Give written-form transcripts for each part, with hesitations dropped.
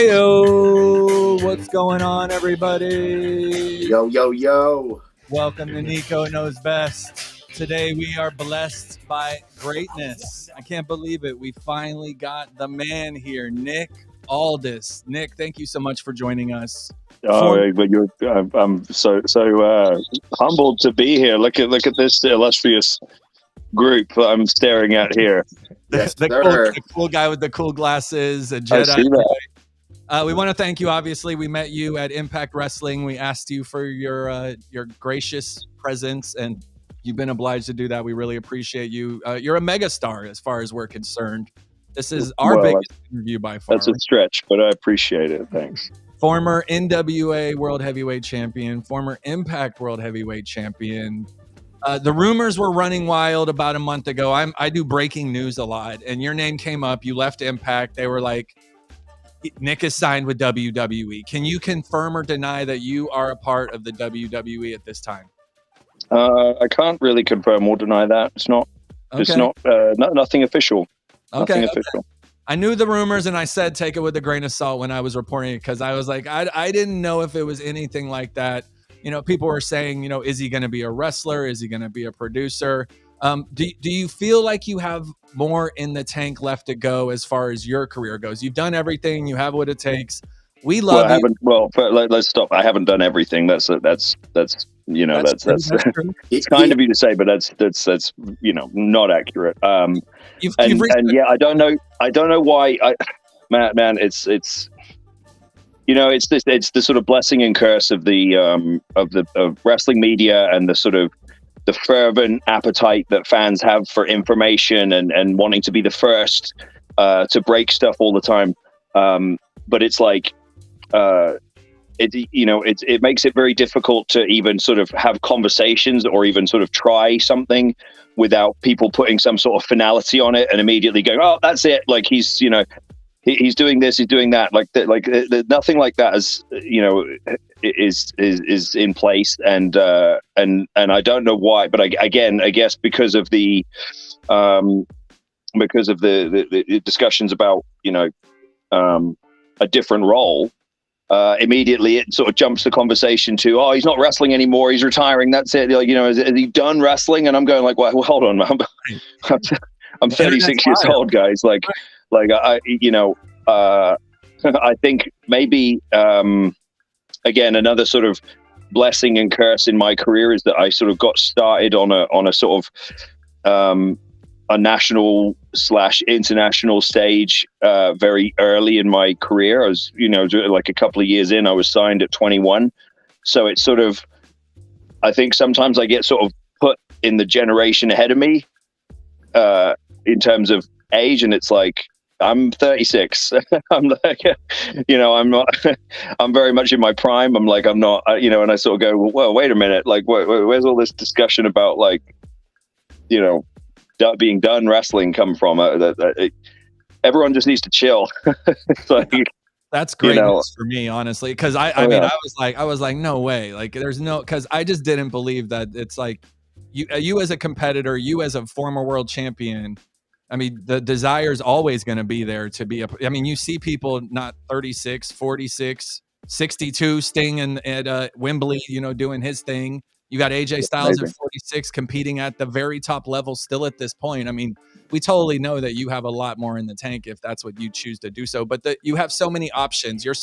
Heyo, what's going on, everybody? Yo, yo, yo. Welcome to Niko Knows Best. Today we are blessed by greatness. I can't believe it. We finally got the man here, Nick Aldis. Nick, thank you so much for joining us. But I'm so humbled to be here. Look at this illustrious group that I'm staring at here. Yes, the cool guy with the cool glasses, a Jedi. I see that. We want to thank you. Obviously, we met you at Impact Wrestling. We asked you for your gracious presence, and you've been obliged to do that. We really appreciate you. You're a megastar as far as we're concerned. This is our biggest interview by far. That's a stretch, but I appreciate it. Thanks. Former NWA World Heavyweight Champion, former Impact World Heavyweight Champion. The rumors were running wild about a month ago. I do breaking news a lot, and your name came up. You left Impact. They were like, Nick is signed with WWE. Can you confirm or deny that you are a part of the WWE at this time? I can't really confirm or deny that. It's not. Okay. It's not. Nothing official. Okay. Official. I knew the rumors, and I said take it with a grain of salt when I was reporting it, because I was like, I didn't know if it was anything like that. You know, people were saying, you know, is he going to be a wrestler? Is he going to be a producer? Do you feel like you have more in the tank left to go as far as your career goes? You've done everything. You have what it takes. We love you. Let's stop. I haven't done everything. That's you know, that's it's kind of you to say, but that's you know, not accurate. Yeah, I don't know why. Man, it's you know, it's the sort of blessing and curse of of wrestling media, and the sort of the fervent appetite that fans have for information and wanting to be the first to break stuff all the time. But it's like, it makes it very difficult to even sort of have conversations or even sort of try something without people putting some sort of finality on it and immediately going, oh, that's it. Like he's doing this, he's doing that. Nothing like that is, you know, is in place. And I don't know why, but I guess because of the discussions about, you know, a different role, immediately it sort of jumps the conversation to, oh, he's not wrestling anymore, he's retiring, that's it. Like, you know, is he done wrestling? And I'm going like, well, hold on, I'm 36 years old, guys. Like I, you know, I think maybe again, another sort of blessing and curse in my career is that I sort of got started on a sort of a national / international stage very early in my career. I was, you know, like a couple of years in, I was signed at 21. So it's sort of, I think sometimes I get sort of put in the generation ahead of me in terms of age, and it's like, I'm 36. I'm like, you know, I'm not, I'm very much in my prime. I'm like, I'm not, you know, and I sort of go, well, wait a minute. Like, where's all this discussion about, like, you know, being done wrestling come from? Everyone just needs to chill. Like, that's great, you know, for me, honestly, because I mean, I was like, no way. Like, there's no, because I just didn't believe that it's like you as a competitor, you as a former world champion. I mean, the desire is always going to be there to be I mean, you see people not 36, 46, 62, Sting at Wembley, you know, doing his thing. You got AJ Styles at 46 competing at the very top level still at this point. I mean, we totally know that you have a lot more in the tank if that's what you choose to do so. But you have so many options. You're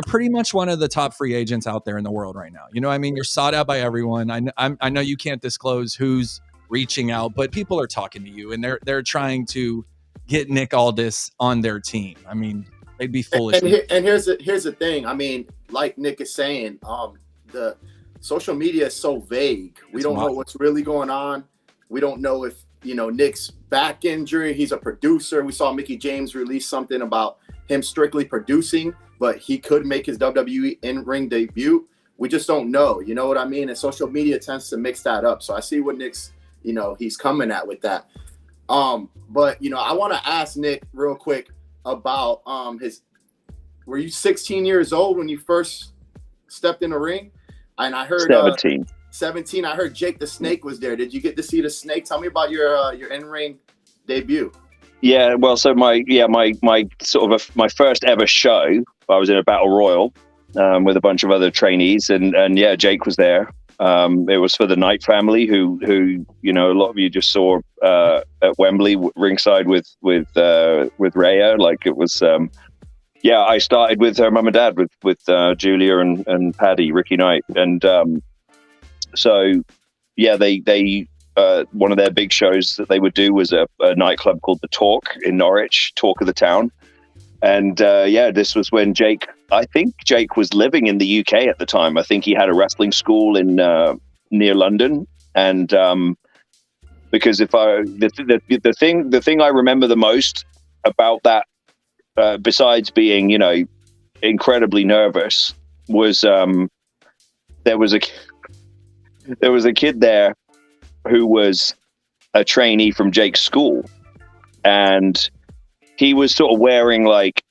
pretty much one of the top free agents out there in the world right now. You know what I mean? You're sought out by everyone. I know you can't disclose who's reaching out, but people are talking to you, and they're trying to get Nick Aldis on their team. I mean, they'd be foolish. And here's the thing. I mean, like Nick is saying, the social media is so vague. We don't know what's really going on. We don't know if, you know, Nick's back injury. He's a producer. We saw Mickie James release something about him strictly producing, but he could make his WWE in-ring debut. We just don't know. You know what I mean? And social media tends to mix that up. So I see what Nick's, you know, he's coming at with that. But, you know, I want to ask Nick real quick about were you 16 years old when you first stepped in the ring? And I heard 17. I heard Jake the Snake was there. Did you get to see the Snake? Tell me about your in-ring debut. Yeah, well, so my sort of my first ever show, I was in a battle royal with a bunch of other trainees, and yeah, Jake was there. It was for the Knight family, who a lot of you just saw at Wembley ringside with Rhea. Like it was, yeah. I started with her mum and dad, with Julia and Paddy, Ricky Knight, and so yeah, they one of their big shows that they would do was a nightclub called The Talk in Norwich, Talk of the Town. And yeah, this was when I think Jake was living in the UK at the time. I think he had a wrestling school in near London. And because the thing I remember the most about that, besides being, incredibly nervous, was there was a kid there who was a trainee from Jake's school, and he was sort of wearing like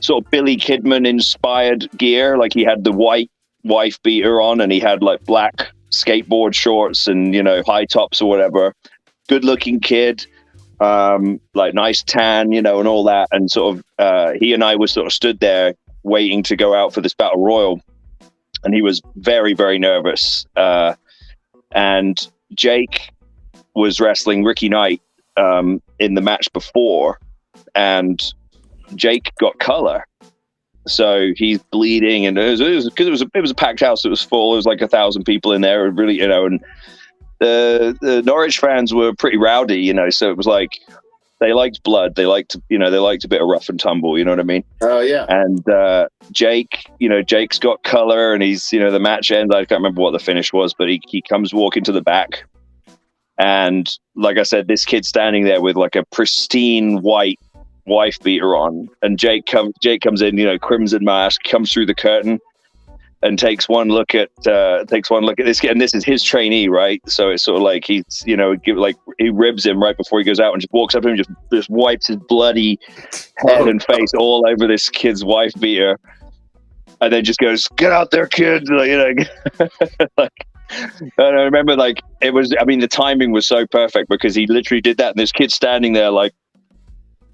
sort of Billy Kidman inspired gear. Like he had the white wife beater on, and he had like black skateboard shorts and, high tops or whatever. Good looking kid, like nice tan, and all that. And sort of, he and I were sort of stood there waiting to go out for this battle royal. And he was very, very nervous. And Jake was wrestling Ricky Knight in the match before, and Jake got color, so he's bleeding, and it was a packed house. It was full. It was like 1,000 people in there, really, and the Norwich fans were pretty rowdy, so it was like they liked blood. They liked a bit of rough and tumble. You know what I mean? Oh yeah. And Jake's got color, and he's, the match ends. I can't remember what the finish was, but he comes walking to the back, and like I said, this kid's standing there with like a pristine white wife beater on, and Jake comes in, crimson mask, comes through the curtain, and takes one look at this kid, and this is his trainee, right? So it's sort of like he's, he ribs him right before he goes out, and just walks up to him, just wipes his bloody head and face all over this kid's wife beater, and then just goes, "Get out there, kid!" Like, and I remember, like, it was. I mean, the timing was so perfect because he literally did that, and this kid's standing there, like,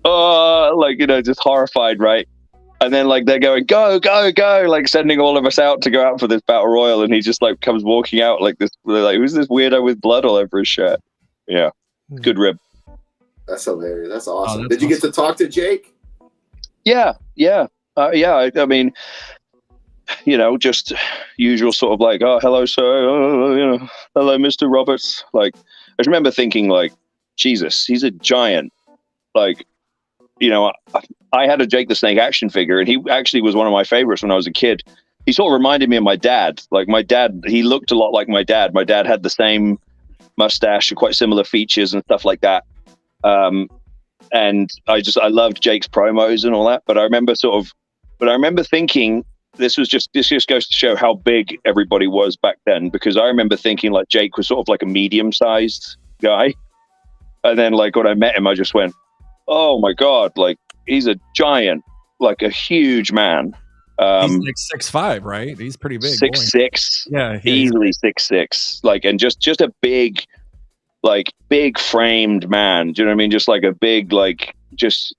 oh, like, just horrified, right? And then, like, they're going, "Go, go, go!" Like, sending all of us out to go out for this battle royal, and he just like comes walking out like this. Like, who's this weirdo with blood all over his shirt? Yeah, good rib. That's hilarious. That's awesome. Did you get to talk to Jake? Yeah. I mean, just usual sort of like, "Oh, hello, sir. Hello, Mr. Roberts." Like, I just remember thinking, like, Jesus, he's a giant. Like, I had a Jake the Snake action figure, and he actually was one of my favorites when I was a kid. He sort of reminded me of my dad. Like, my dad, he looked a lot like my dad. My dad had the same mustache and quite similar features and stuff like that. And I loved Jake's promos and all that. But I remember thinking, this just goes to show how big everybody was back then, because I remember thinking like Jake was sort of like a medium-sized guy. And then, like, when I met him, I just went, oh my God, like, he's a giant, like a huge man. He's like 6'5", right? He's pretty big. 6'6". Yeah, easily 6'6". Like, and just a big, like, big framed man. Do you know what I mean? Just like a big, like, just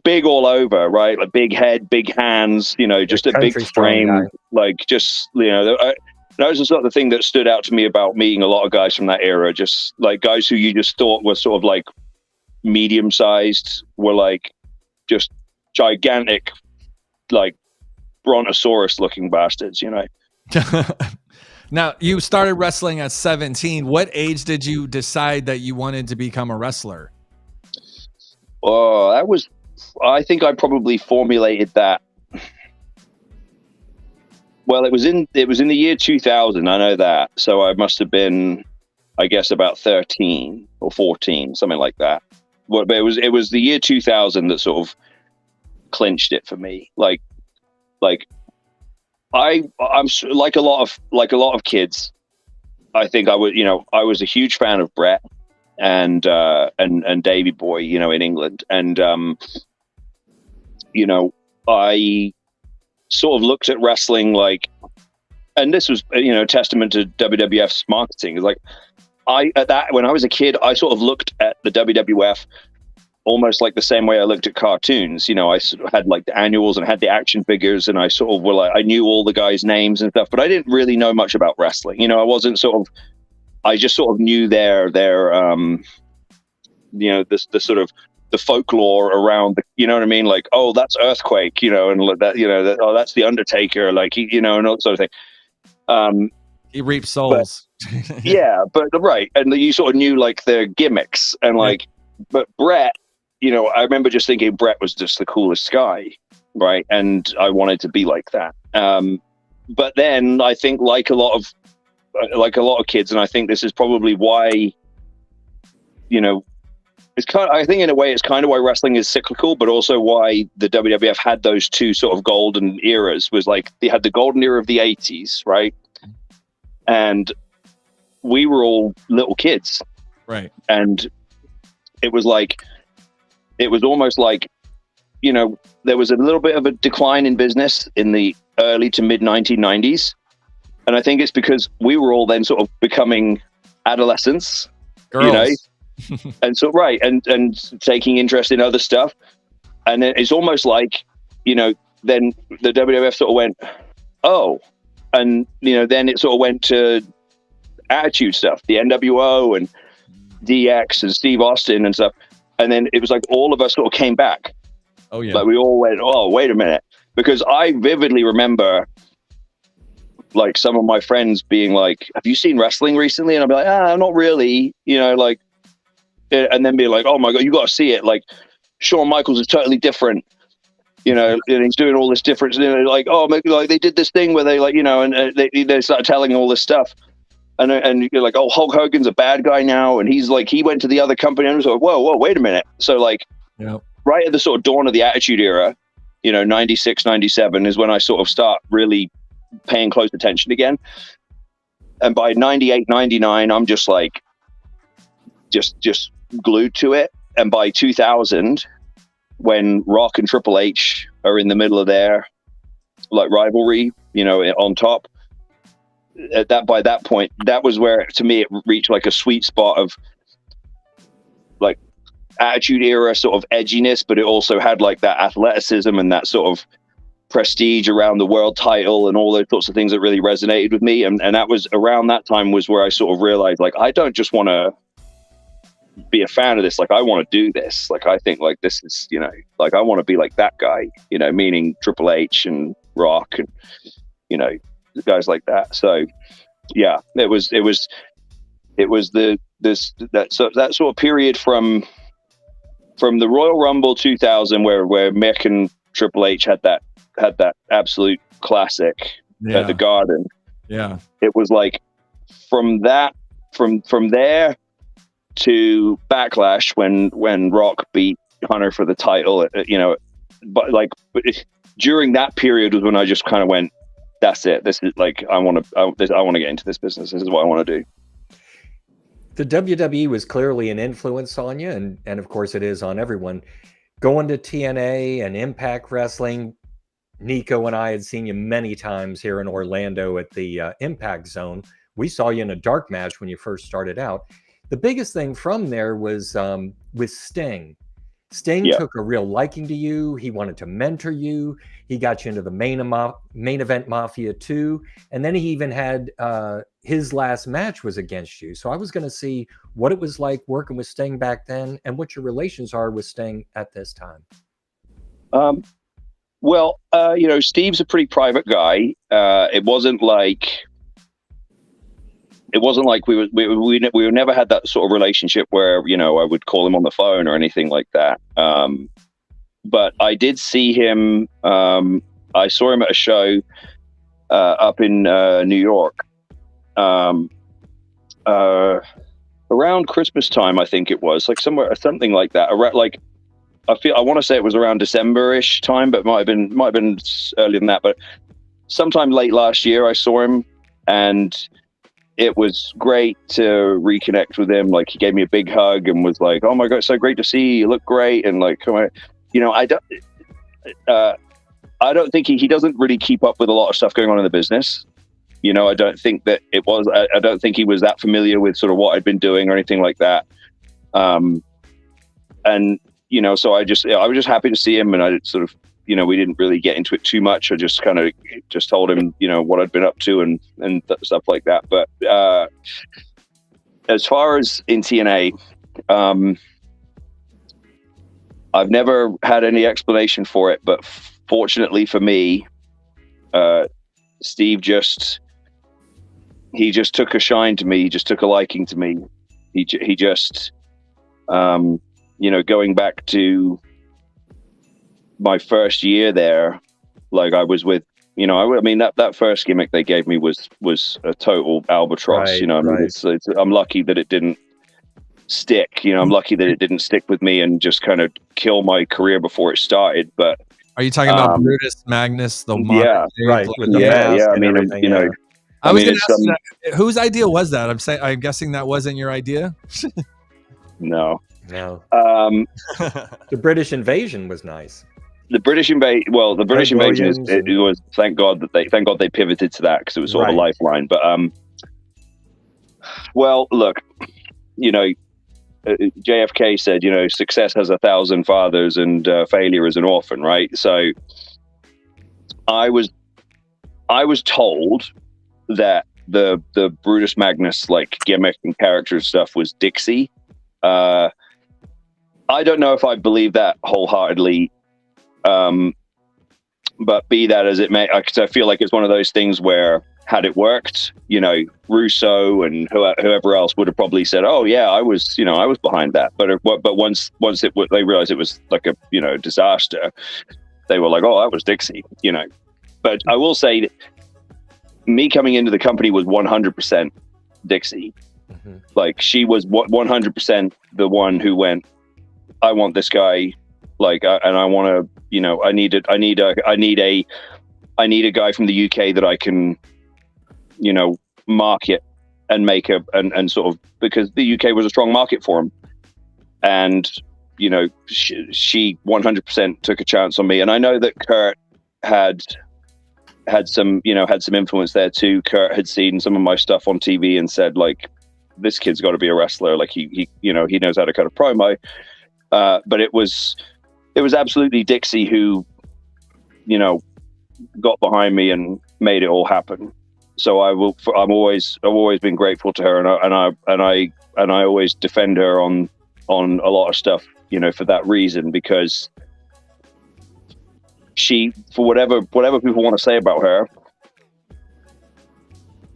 big all over, right? Like, big head, big hands. Just a big frame. Like, just, that was the sort of the thing that stood out to me about meeting a lot of guys from that era. Just like guys who you just thought were sort of like medium sized were like just gigantic, like brontosaurus looking bastards, Now, you started wrestling at 17. What age did you decide that you wanted to become a wrestler? Oh, I think I probably formulated that. Well, it was in the year 2000. I know that. So I must have been, I guess, about 13 or 14, something like that. But it was the year 2000 that sort of clinched it for me. Like I'm like a lot of kids. I think I was a huge fan of Brett and Davey Boy, in England, and I sort of looked at wrestling like, and this was testament to WWF's marketing. It's like, when I was a kid, I sort of looked at the WWF almost like the same way I looked at cartoons. I sort of had like the annuals and had the action figures, and I sort of I knew all the guys' names and stuff, but I didn't really know much about wrestling. I wasn't I just sort of knew their the sort of the folklore around the, you know what I mean? Like, oh, that's Earthquake, and that, oh, that's the Undertaker, like, and all that sort of thing. He reaps souls. But, yeah, but right. And you sort of knew like their gimmicks and like, but Brett, I remember just thinking Brett was just the coolest guy. Right. And I wanted to be like that. But then I think like a lot of kids, and I think this is probably why, I think in a way it's kind of why wrestling is cyclical, but also why the WWF had those two sort of golden eras. Was like they had the golden era of the 80s, right? And we were all little kids. Right. And it was almost like, there was a little bit of a decline in business in the early to mid 1990s. And I think it's because we were all then sort of becoming adolescents, Girls. And so, right. And taking interest in other stuff. And it's almost like, then the WWF sort of went, oh, and, then it sort of went to attitude stuff, the NWO and DX and Steve Austin and stuff. And then it was like all of us sort of came back. Oh, yeah. Like we all went, oh, wait a minute. Because I vividly remember like some of my friends being like, have you seen wrestling recently? And I'd be like, not really, and then be like, oh my God, you got to see it. Like Shawn Michaels is totally different, and he's doing all this different, like, oh, maybe like they did this thing where they like, and they started telling all this stuff. And you're like, oh, Hulk Hogan's a bad guy now. And he's like, he went to the other company and was like, whoa, wait a minute. So like, right at the sort of dawn of the Attitude Era, 96, 97 is when I sort of start really paying close attention again. And by 98, 99, I'm just like, just glued to it. And by 2000, when Rock and Triple H are in the middle of their like rivalry, on top, by that point, that was where to me it reached like a sweet spot of like Attitude Era sort of edginess, but it also had like that athleticism and that sort of prestige around the world title and all those sorts of things that really resonated with me. And that was around that time was where I sort of realized like I don't just want to be a fan of this, like I want to do this. Like I think like this is, like I want to be like that guy, meaning Triple H and Rock and guys like that. So yeah, it was that sort of period from the Royal Rumble 2000 where Mick and Triple H had that absolute classic at the Garden. Yeah, it was like from there to Backlash when Rock beat Hunter for the title, but during that period was when I just kind of went, that's it. This is like, I want to get into this business. This is what I want to do. The WWE was clearly an influence on you. And of course it is on everyone. Going to TNA and Impact Wrestling, Niko and I had seen you many times here in Orlando at the Impact Zone. We saw you in a dark match when you first started out. The biggest thing from there was with Sting. Sting took a real liking to you. He wanted to mentor you. He got you into the main event Mafia 2. And then he even had his last match was against you. So I was going to see what it was like working with Sting back then and what your relations are with Sting at this time. Well, Steve's a pretty private guy. It wasn't like we never had that sort of relationship where, I would call him on the phone or anything like that. But I did see him. I saw him at a show up in New York around Christmas time. I think it was like something like that. I want to say it was around December-ish time, but might have been earlier than that. But sometime late last year, I saw him, and it was great to reconnect with him. Like he gave me a big hug and was like, "Oh my God, so great to see you. You look great." And like, come on, I don't think he doesn't really keep up with a lot of stuff going on in the business. You know, I don't think that it was. I don't think he was that familiar with sort of what I'd been doing or anything like that. And you know, so I was just happy to see him, and I sort of, you know, we didn't really get into it too much. I just kind of just told him, you know, what I'd been up to and stuff like that. But as far as in TNA, I've never had any explanation for it, but fortunately for me, Steve just took a shine to me. He just took a liking to me. He just, you know, going back to my first year there, like I was with, you know, I mean that first gimmick they gave me was a total albatross. Right, you know, I mean, I'm lucky that it didn't stick. You know, I'm lucky that it didn't stick with me and just kind of kill my career before it started. But are you talking about Brutus Magnus? Yeah, right. Yeah. I mean, you know. I was going to ask that, whose idea was that? I'm guessing that wasn't your idea. No. The British invasion was nice. The British invasion. Well, the British invasion was thank God they pivoted to that, because it was sort of a lifeline. But well, look, you know, JFK said, you know, success has 1,000 fathers and failure is an orphan, right? So I was told that the Brutus Magnus like gimmick and character stuff was Dixie. I don't know if I believe that wholeheartedly, but be that as it may, because I feel like it's one of those things where, had it worked, you know, Russo and whoever else would have probably said, "Oh yeah, I was behind that." But once they realized it was like a, you know, disaster, they were like, "Oh, that was Dixie," you know. But I will say that me coming into the company was 100% Dixie. Mm-hmm. Like, she was 100% the one who went, "I want this guy, like, and I want to, you know, I need a guy from the UK that I can, you know, market and make and sort of, because the UK was a strong market for him." And, you know, she 100% took a chance on me. And I know that Kurt had some influence there too. Kurt had seen some of my stuff on TV and said, like, this kid's got to be a wrestler. Like, he you know, he knows how to cut a promo. But it was absolutely Dixie who, you know, got behind me and made it all happen. So I've always been grateful to her, and I always defend her on a lot of stuff, you know, for that reason, because she, for whatever people want to say about her,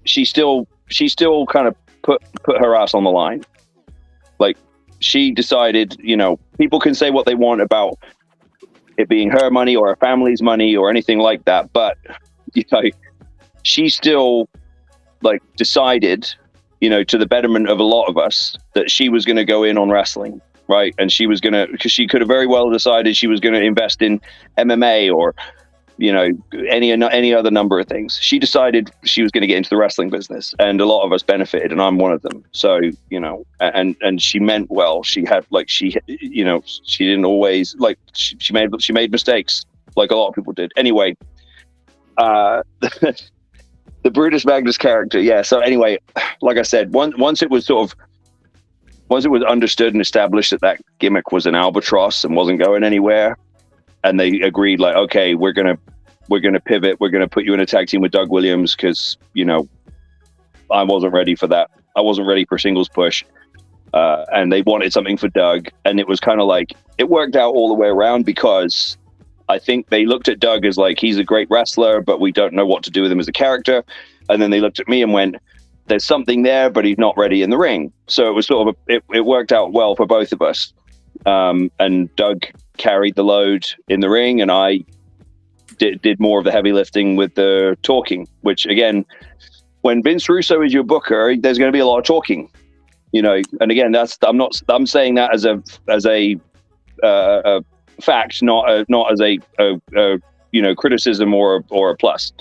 she still kind of put her ass on the line. Like, she decided, you know, people can say what they want about it being her money or her family's money or anything like that, but, you know, she still, like, decided, you know, to the betterment of a lot of us, that she was going to go in on wrestling, right? And she was going to, because she could have very well decided she was going to invest in MMA or, you know, any other number of things. She decided she was going to get into the wrestling business, and a lot of us benefited, and I'm one of them. So, you know, and she meant well. She had, like, you know, she didn't always, like, she made mistakes, like a lot of people did. Anyway, the Brutus Magnus character, yeah. So anyway, like I said, once it was understood and established that gimmick was an albatross and wasn't going anywhere, and they agreed, like, okay, we're gonna pivot. We're gonna put you in a tag team with Doug Williams, because, you know, I wasn't ready for that. I wasn't ready for singles push, and they wanted something for Doug, and it was kind of like, it worked out all the way around, because I think they looked at Doug as, like, he's a great wrestler, but we don't know what to do with him as a character. And then they looked at me and went, there's something there, but he's not ready in the ring. So it was sort of it worked out well for both of us. And Doug carried the load in the ring, and I did more of the heavy lifting with the talking, which, again, when Vince Russo is your booker, there's going to be a lot of talking, you know. And again, I'm saying that as a fact, not as a you know, criticism or a plus.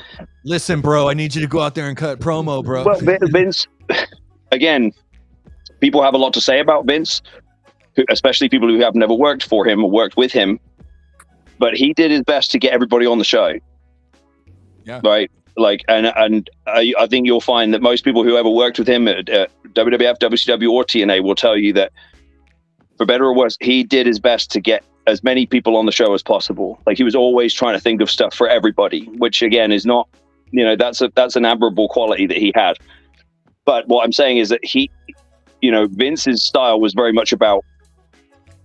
Listen, bro, I need you to go out there and cut promo, bro. Well, Vince, again, people have a lot to say about Vince, especially people who have never worked for him or worked with him, but he did his best to get everybody on the show. Yeah. Right. like, and I think you'll find that most people who ever worked with him at WWF, WCW, or TNA will tell you that, for better or worse, he did his best to get as many people on the show as possible. Like, he was always trying to think of stuff for everybody, which again is not, you know, that's an admirable quality that he had. But what I'm saying is that he, you know, Vince's style was very much about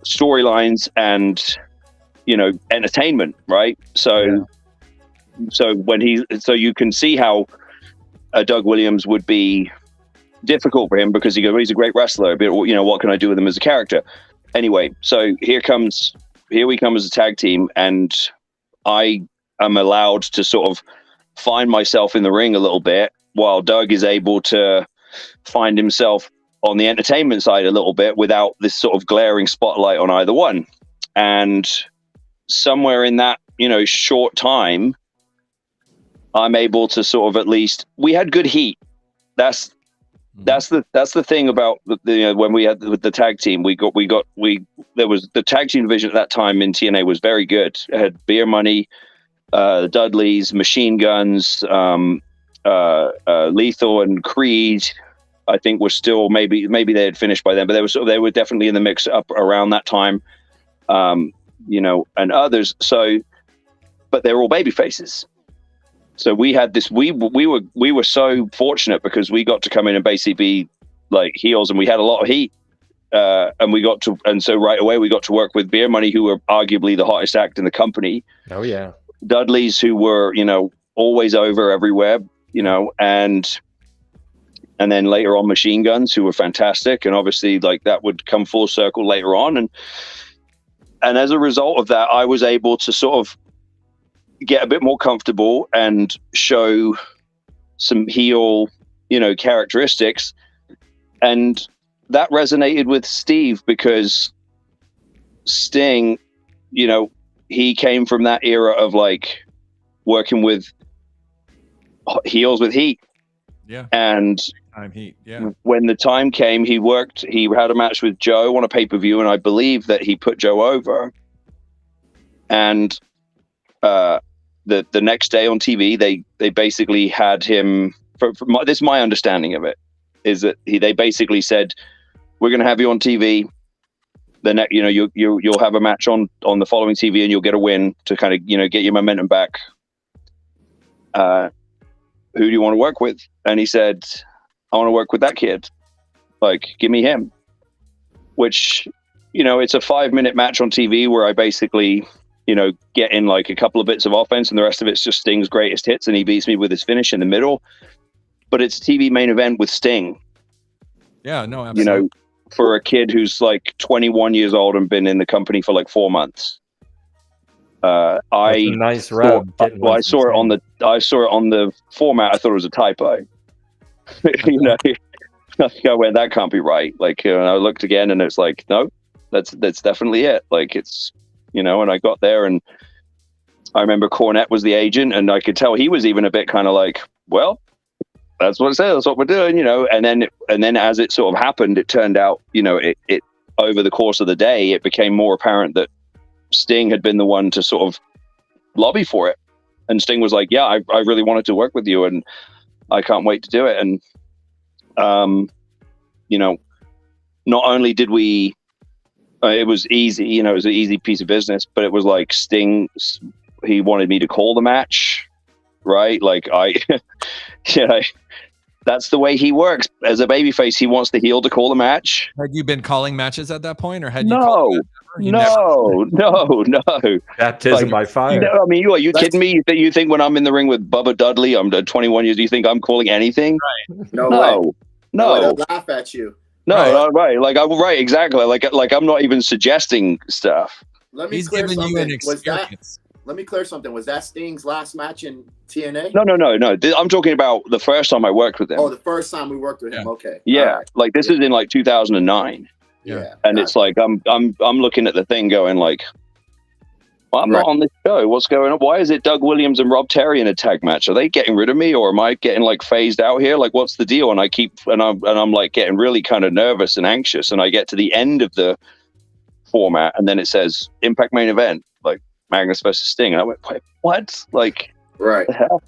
storylines and, you know, entertainment, right? So you can see how Doug Williams would be difficult for him, because he's a great wrestler, but, you know, what can I do with him as a character? Anyway, so here we come as a tag team, and I am allowed to sort of find myself in the ring a little bit, while Doug is able to find himself on the entertainment side a little bit without this sort of glaring spotlight on either one. And somewhere in that, you know, short time, I'm able to sort of, at least, we had good heat. That's the thing about the, you know, when we had the tag team, there was the tag team division at that time in TNA was very good. It had Beer Money, Dudleys, Machine Guns, Lethal, and Creed. I think were still, maybe they had finished by then, but they were definitely in the mix up around that time. You know, and others. So, but they're all baby faces. So we had this. We were so fortunate, because we got to come in and basically be like heels, and we had a lot of heat. And so right away we got to work with Beer Money, who were arguably the hottest act in the company. Oh yeah. Dudleys, who were, you know, always over everywhere, you know, and then later on Machine Guns, who were fantastic, and obviously like that would come full circle later on, and as a result of that, I was able to sort of get a bit more comfortable and show some heel, you know, characteristics. And that resonated with Steve, because Sting, you know, he came from that era of like working with heels with heat. Yeah. And time heat. Yeah. When the time came, he had a match with Joe on a pay-per-view, and I believe that he put Joe over. And the next day on TV, they basically had him. This is my understanding of it, is that they basically said, "We're going to have you on TV. You know, you'll have a match on the following TV, and you'll get a win to kind of, you know, get your momentum back. Who do you want to work with?" And he said, "I want to work with that kid. Like, give me him." Which, you know, it's a 5-minute match on TV where I basically, you know, get in like a couple of bits of offense, and the rest of it's just Sting's greatest hits, and he beats me with his finish in the middle. But it's a TV main event with Sting. Yeah, no, absolutely. You know, for a kid who's like 21 years old and been in the company for like 4 months. Nice rub. I saw it on the format. I thought it was a typo. You know, I went, that can't be right. Like, and I looked again, and it's like, no, that's definitely it. Like, it's, you know, and I got there, and I remember Cornette was the agent, and I could tell he was even a bit kind of like, well, that's what it says, that's what we're doing, you know. And then as it sort of happened, it turned out, you know, it over the course of the day, it became more apparent that Sting had been the one to sort of lobby for it. And Sting was like, yeah, I really wanted to work with you, and I can't wait to do it. And, you know, not only did we, it was easy, you know, it was an easy piece of business, but it was like Sting, he wanted me to call the match, right? Like you know, that's the way he works. As a babyface, he wants the heel to call the match. Had you been calling matches at that point, or had you No. Baptism by fire. No, I mean, are you kidding me? You think when I'm in the ring with Bubba Dudley, I'm 21 years, do you think I'm calling anything? Right. No. They'll laugh at you. No, right. Like, right, exactly. Like I'm not even suggesting stuff. He's giving you an experience. Let me clear something. Was that Sting's last match in TNA? No. I'm talking about the first time I worked with him. Oh, the first time we worked with him. Okay. Yeah, right. Like this is in like 2009. Yeah. And it's like I'm looking at the thing going like, well, I'm not on this show. What's going on? Why is it Doug Williams and Rob Terry in a tag match? Are they getting rid of me, or am I getting like phased out here? Like, what's the deal? And I'm like getting really kind of nervous and anxious. And I get to the end of the format, and then it says Impact main event, like Magnus versus Sting. And I went, wait, what? Like, right. the hell?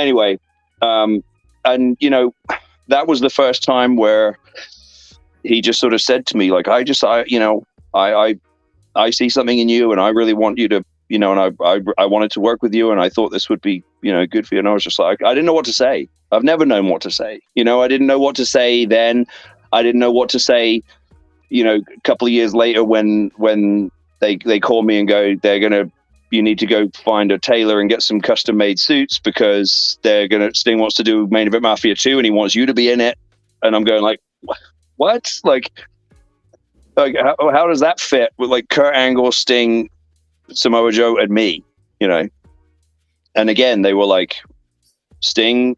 anyway, and you know, that was the first time where he just sort of said to me, like, I see something in you, and I really want you to, you know, and I wanted to work with you, and I thought this would be, you know, good for you. And I was just like, I didn't know what to say. I've never known what to say. You know, I didn't know what to say then. I didn't know what to say, you know, a couple of years later when they call me and go, you need to go find a tailor and get some custom made suits because Sting wants to do Main Event Mafia 2 and he wants you to be in it. And I'm going like, what? Like how does that fit with like Kurt Angle, Sting, Samoa Joe, and me, you know? And again, they were like, Sting,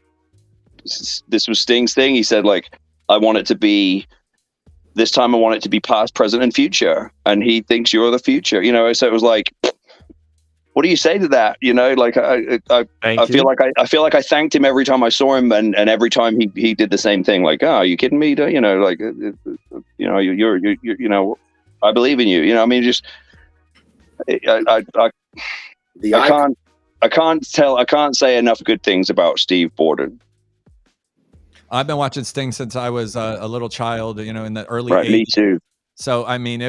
this was Sting's thing. He said, like, this time I want it to be past, present, and future. And he thinks you're the future, you know? So it was like, what do you say to that? You know, like I feel like I thanked him every time I saw him, and every time he did the same thing. Like, oh, are you kidding me? You know, like, you know, you're you know, I believe in you. You know, I mean, just I can't say enough good things about Steve Borden. I've been watching Sting since I was a little child. You know, in the early right, 80s. Me too. So I mean,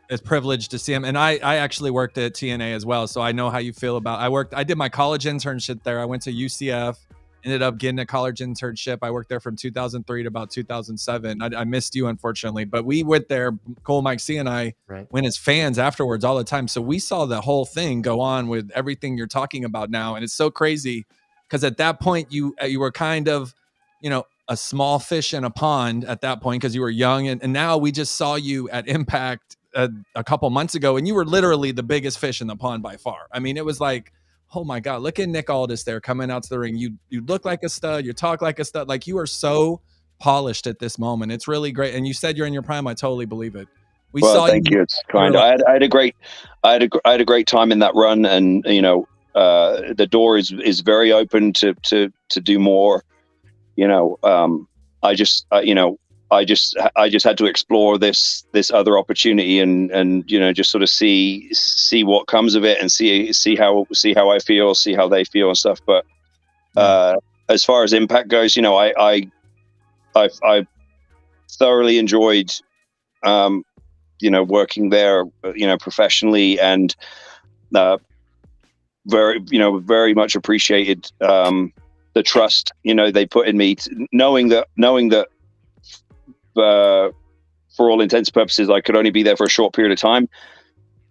it's privileged to see him, and I actually worked at TNA as well, so I know how you feel about. I did my college internship there. I went to UCF, ended up getting a college internship. I worked there from 2003 to about 2007. I missed you, unfortunately, but we went there. Cole, Mike C, and I went as fans afterwards all the time, so we saw the whole thing go on with everything you're talking about now, and it's so crazy because at that point you were kind of, you know, a small fish in a pond at that point because you were young, and now we just saw you at Impact a couple months ago, and you were literally the biggest fish in the pond by far. I mean, it was like, oh my God, look at Nick Aldis there coming out to the ring. You look like a stud. You talk like a stud. Like, you are so polished at this moment. It's really great. And you said you're in your prime. I totally believe it. Thank you. It's kind. I had a great time in that run, and you know, the door is very open to do more. You know, I just had to explore this other opportunity and you know, just sort of see what comes of it and see how I feel, see how they feel and stuff. But as far as Impact goes, you know, I thoroughly enjoyed you know, working there, you know, professionally, and very much appreciated the trust, you know, they put in me, knowing that for all intents and purposes, I could only be there for a short period of time.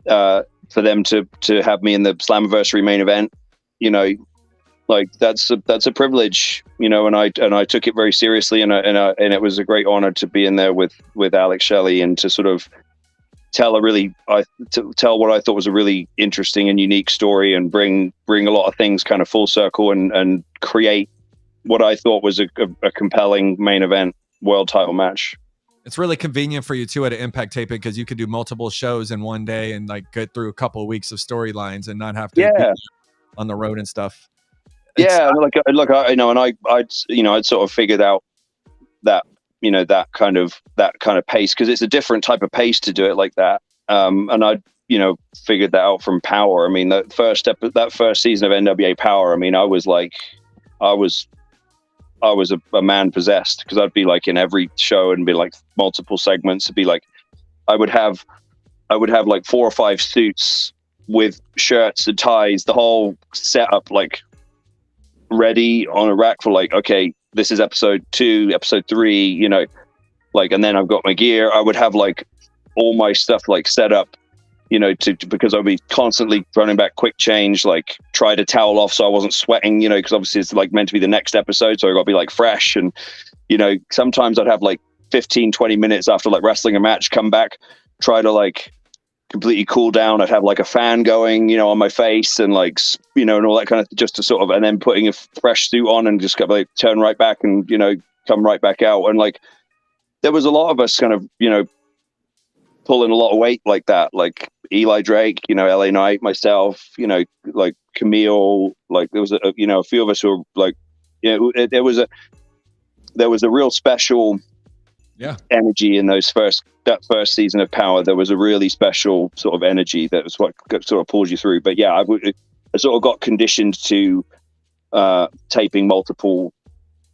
For them to have me in the Slammiversary main event, you know, like that's a privilege, you know, and I took it very seriously, and it was a great honor to be in there with Alex Shelley and to sort of tell what I thought was a really interesting and unique story, and bring a lot of things kind of full circle, and create what I thought was a compelling main event world title match. It's really convenient for you too at an Impact taping, because you could do multiple shows in one day and like get through a couple of weeks of storylines and not have to be on the road and stuff. Look, I know, and I'd sort of figured out that, you know, that kind of pace, because it's a different type of pace to do it like that. And I, you know, figured that out from Power. I mean, that first season of NWA Power, I mean, I was a man possessed, because I'd be like in every show and be like multiple segments. It'd be like I would have like 4 or 5 suits with shirts and ties, the whole setup like ready on a rack for like, okay, this is episode 2, episode 3, you know, like, and then I've got my gear. I would have like all my stuff like set up, you know, because I'd be constantly running back quick change, like try to towel off so I wasn't sweating, you know, because obviously it's like meant to be the next episode, so I got to be like fresh. And, you know, sometimes I'd have like 15-20 minutes after like wrestling a match, come back, try to like completely cool down. I'd have like a fan going, you know, on my face, and like, you know, and all that kind of, just to sort of, and then putting a fresh suit on and just like turn right back and, you know, come right back out. And like there was a lot of us kind of, you know, pulling a lot of weight like that, like Eli Drake, you know, LA Knight, myself, you know, like Camille, like there was a few of us who were like, you know, there was a real special energy in that first season of Power. There was a really special sort of energy that was what sort of pulled you through. But yeah, I sort of got conditioned to taping multiple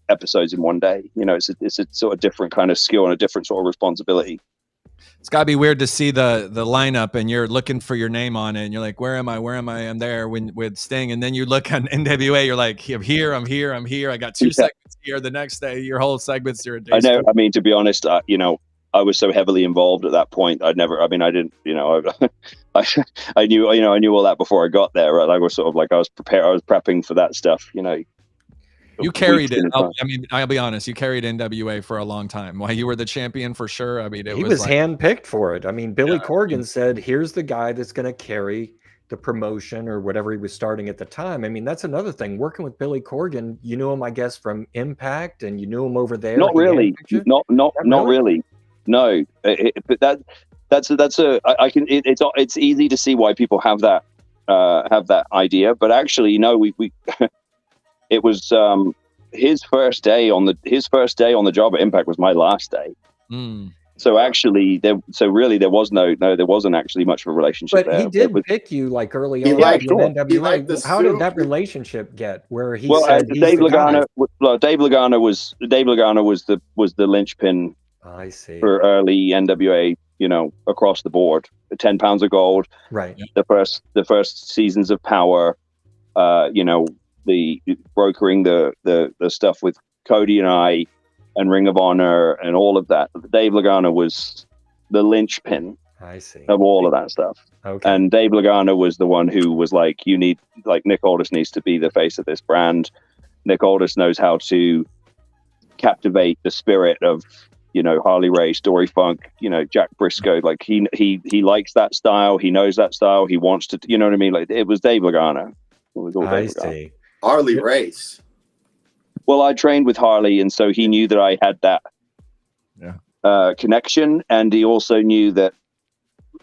episodes in one day. You know, it's a sort of different kind of skill and a different sort of responsibility. It's gotta be weird to see the lineup and you're looking for your name on it and you're like, where am I? I'm there with Sting. And then you look on NWA, you're like, I'm here. I got 2 segments here. The next day, your whole segment's here. I know. I mean, to be honest, you know, I was so heavily involved at that point. I didn't, you know, I knew all that before I got there. Right? I was sort of like, I was prepping for that stuff, you know. You carried it. I mean, I'll be honest. You carried NWA for a long time. While you were the champion for sure. I mean, he was like, handpicked for it. I mean, Billy Corgan said, "Here's the guy that's going to carry the promotion or whatever he was starting at the time." I mean, that's another thing. Working with Billy Corgan, you knew him, I guess, from Impact, and you knew him over there. Not really. Not really. No. But it's easy to see why people have that idea. But actually, no, we it was his first day on the job at Impact was my last day. So actually, there wasn't actually much of a relationship. But he did pick you like early on in NWA. How did that relationship get where he said Dave Lagana was the linchpin. I see. For early NWA, you know, across the board, 10 pounds of gold. Right. The first seasons of Power, you know, the brokering the stuff with Cody and I and Ring of Honor and all of that. Dave Lagana was the linchpin. I see. Of all of that stuff. Okay. And Dave Lagana was the one who was like, Nick Aldis needs to be the face of this brand. Nick Aldis knows how to captivate the spirit of, you know, Harley Race, Dory Funk, you know, Jack Briscoe. Like he likes that style. He knows that style. He wants to, you know what I mean? Like it was Dave Lagana. It was all Dave Lagana. Harley Race. Well, I trained with Harley, and so he knew that I had that connection, and he also knew that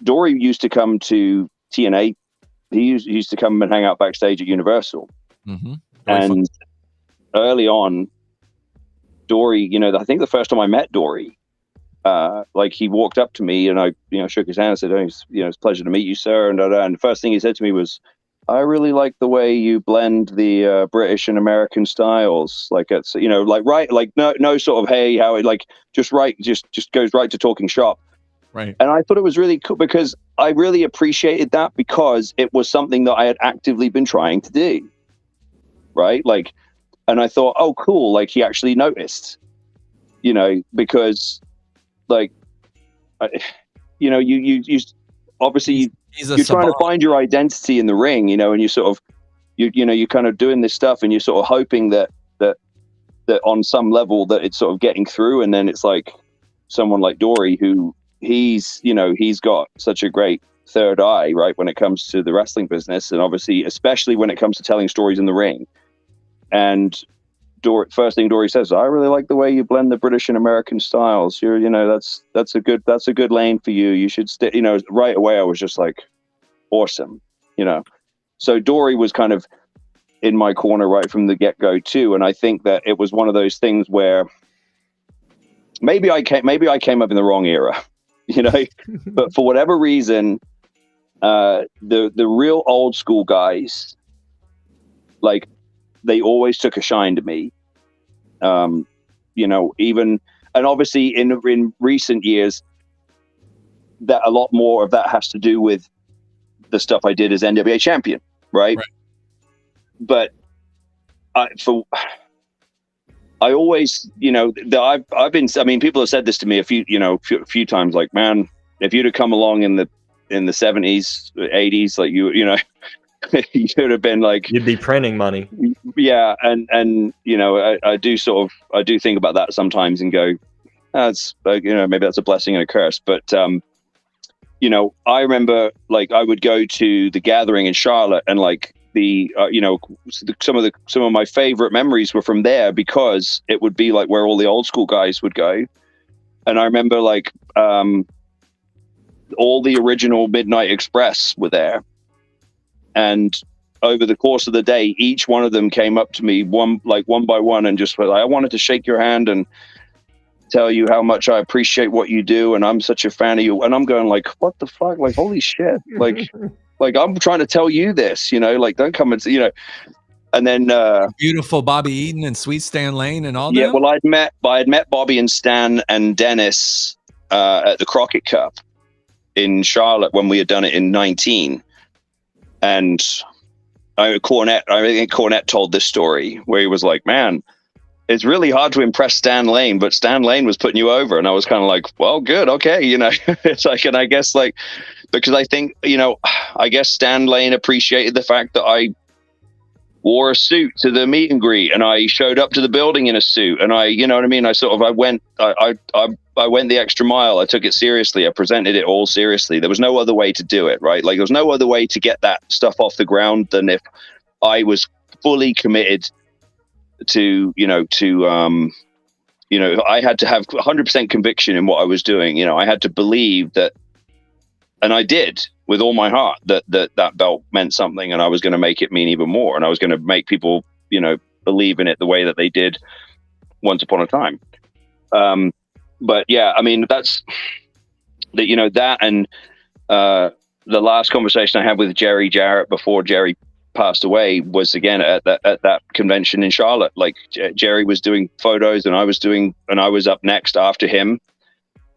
Dory used to come to TNA. He used to come and hang out backstage at Universal. Mm-hmm. And early on, Dory, you know, I think the first time I met Dory, like he walked up to me and I, you know, shook his hand and said, "Oh, it's a pleasure to meet you, sir." And the first thing he said to me was, "I really like the way you blend the British and American styles. Like it's, you know, like right, like no sort of hey, how it like just goes right to talking shop." Right. And I thought it was really cool because I really appreciated that because it was something that I had actively been trying to do. Right. Like, and I thought, oh, cool. Like he actually noticed, you know, because like, you know, you obviously you're trying to find your identity in the ring, you know, and you sort of, you're kind of doing this stuff and you're sort of hoping that on some level that it's sort of getting through. And then it's like someone like Dory, who he's got such a great third eye, right, when it comes to the wrestling business. And obviously, especially when it comes to telling stories in the ring. And first thing Dory says, "I really like the way you blend the British and American styles. You're, you know, that's a good lane for you. You should stay." You know, right away I was just like, awesome, you know. So Dory was kind of in my corner right from the get-go too, and I think that it was one of those things where maybe I came up in the wrong era, you know, but for whatever reason, the real old school guys, like, they always took a shine to me. You know, even, and obviously in recent years, that a lot more of that has to do with the stuff I did as NWA champion, right? But I always, you know, I've been, I mean, people have said this to me a few times, like, man, if you'd have come along in the 70s, 80s, like you know, you'd have been like, you'd be printing money. Yeah. And, you know, I do think about that sometimes and go, that's like, you know, maybe that's a blessing and a curse. But, you know, I remember like I would go to the Gathering in Charlotte and like you know, some of my favorite memories were from there because it would be like where all the old school guys would go. And I remember like, all the original Midnight Express were there. And over the course of the day, each one of them came up to me one by one and just was like, "I wanted to shake your hand and tell you how much I appreciate what you do. And I'm such a fan of you." And I'm going like, what the fuck? Like, holy shit. Like I'm trying to tell you this, you know, like, don't come and, you know, And then beautiful Bobby Eaton and Sweet Stan Lane and all that. Yeah, well, I had met Bobby and Stan and Dennis at the Crockett Cup in Charlotte when we had done it in 19. And I think Cornette told this story where he was like, man, it's really hard to impress Stan Lane, but Stan Lane was putting you over. And I was kind of like, well, good. Okay. It's like, and I guess like, because I think, I guess Stan Lane appreciated the fact that I wore a suit to the meet and greet, and I showed up to the building in a suit, and I went the extra mile. I took it seriously. I presented it all seriously. There was no other way to do it, right? Like there was no other way to get that stuff off the ground than if I was fully committed to, I had to have 100% conviction in what I was doing. I had to believe that, and I did with all my heart, that belt meant something, and I was going to make it mean even more, and I was going to make people, believe in it the way that they did once upon a time. But yeah, I mean, that's that, that, and the last conversation I had with Jerry Jarrett before Jerry passed away was again at that convention in Charlotte. Like Jerry was doing photos, and I was up next after him,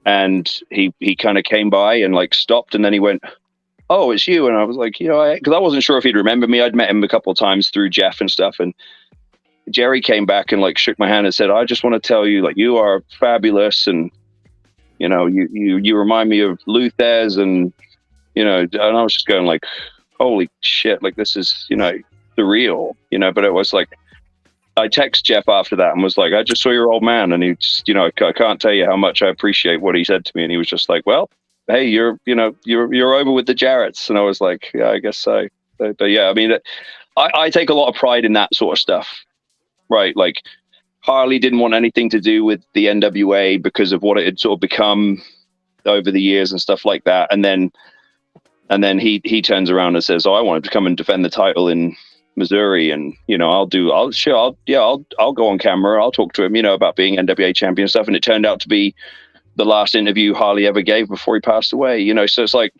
and he kind of came by and like stopped, and then he went, "Oh, it's you." And I was like, because I wasn't sure if he'd remember me. I'd met him a couple of times through Jeff and stuff, and Jerry came back and like shook my hand and said, "I just want to tell you, like, you are fabulous, and you remind me of Luthez," and and I was just going like, holy shit, like this is surreal, but it was like, I text Jeff after that and was like, I just saw your old man, and he just, I can't tell you how much I appreciate what he said to me. And he was just like, well, hey, you're over with the Jarretts. And I was like, yeah, I guess so. But yeah, I mean, I take a lot of pride in that sort of stuff, right? Like Harley didn't want anything to do with the NWA because of what it had sort of become over the years and stuff like that. And then he turns around and says, "Oh, I wanted to come and defend the title in Missouri, and I'll go on camera. I'll talk to him, about being NWA champion and stuff." And it turned out to be the last interview Harley ever gave before he passed away. So it's like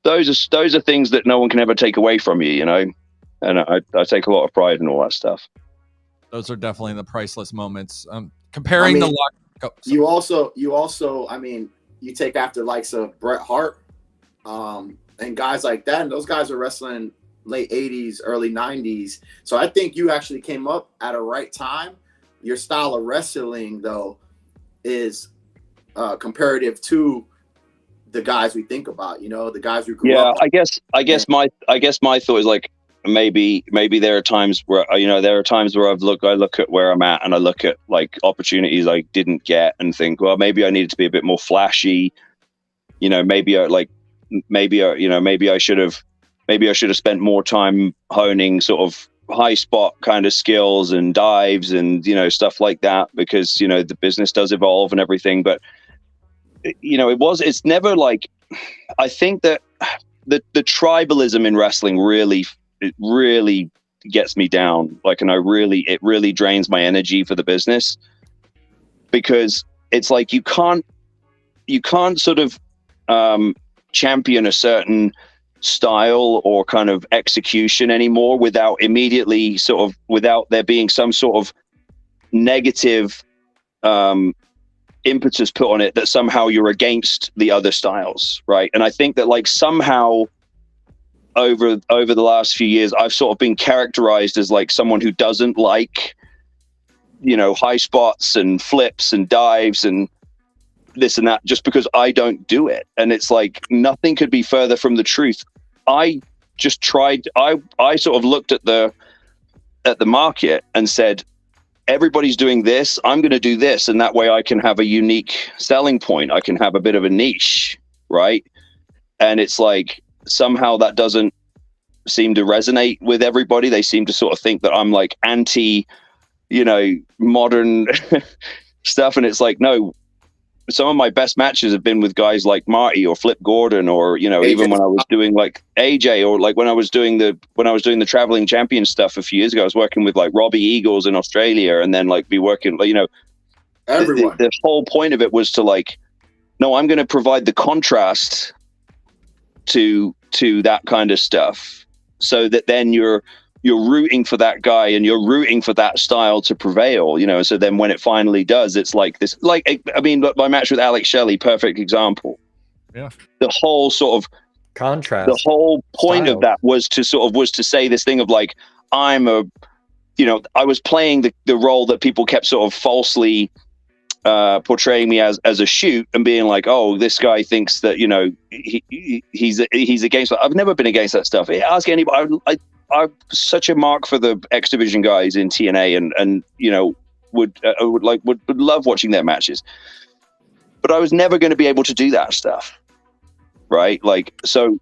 those are things that no one can ever take away from you, And I take a lot of pride in all that stuff. Those are definitely the priceless moments. Comparing the luck. You also, I mean, you take after likes of Bret Hart. And guys like that, and those guys are wrestling late 80s, early 90s. So I think you actually came up at a right time. Your style of wrestling, though, is comparative to the guys we think about, the guys who grew up. I guess my thought is like, maybe there are times where, I look at where I'm at, and I look at like opportunities I didn't get and think, well, maybe I needed to be a bit more flashy. Maybe I should have spent more time honing sort of high spot kind of skills and dives and, stuff like that, because, the business does evolve and everything. But, it's never like, I think that the tribalism in wrestling really gets me down. Like, and it really drains my energy for the business, because it's like, you can't sort of, champion a certain style or kind of execution anymore without there being some sort of negative impetus put on it that somehow you're against the other styles, right? And I think that like somehow over the last few years, I've sort of been characterized as like someone who doesn't like, high spots and flips and dives and this and that, just because I don't do it. And it's like, nothing could be further from the truth. I just tried, I sort of looked at the market and said, everybody's doing this, I'm going to do this. And that way I can have a unique selling point. I can have a bit of a niche, right? And it's like, somehow that doesn't seem to resonate with everybody. They seem to sort of think that I'm like anti, modern stuff. And it's like, no, some of my best matches have been with guys like Marty or Flip Gordon, or AJ. Even when I was doing like AJ, or like when I was doing the traveling champion stuff a few years ago, I was working with like Robbie Eagles in Australia, and then like be working, everyone. The whole point of it was to like, no, I'm going to provide the contrast to that kind of stuff, so that then you're you're rooting for that guy and you're rooting for that style to prevail, you know. So then when it finally does, it's like this, like, I mean, my match with Alex Shelley, perfect example. Yeah. The whole sort of contrast, the whole point styles. of that was to say this thing of like, I'm a, you know, I was playing the role that people kept sort of falsely portraying me as a shoot, and being like, oh, this guy thinks that, you know, he's against that. I've never been against that stuff. Ask anybody. I'm such a mark for the X Division guys in TNA, and you know, would love watching their matches. But I was never going to be able to do that stuff, right? Like, so,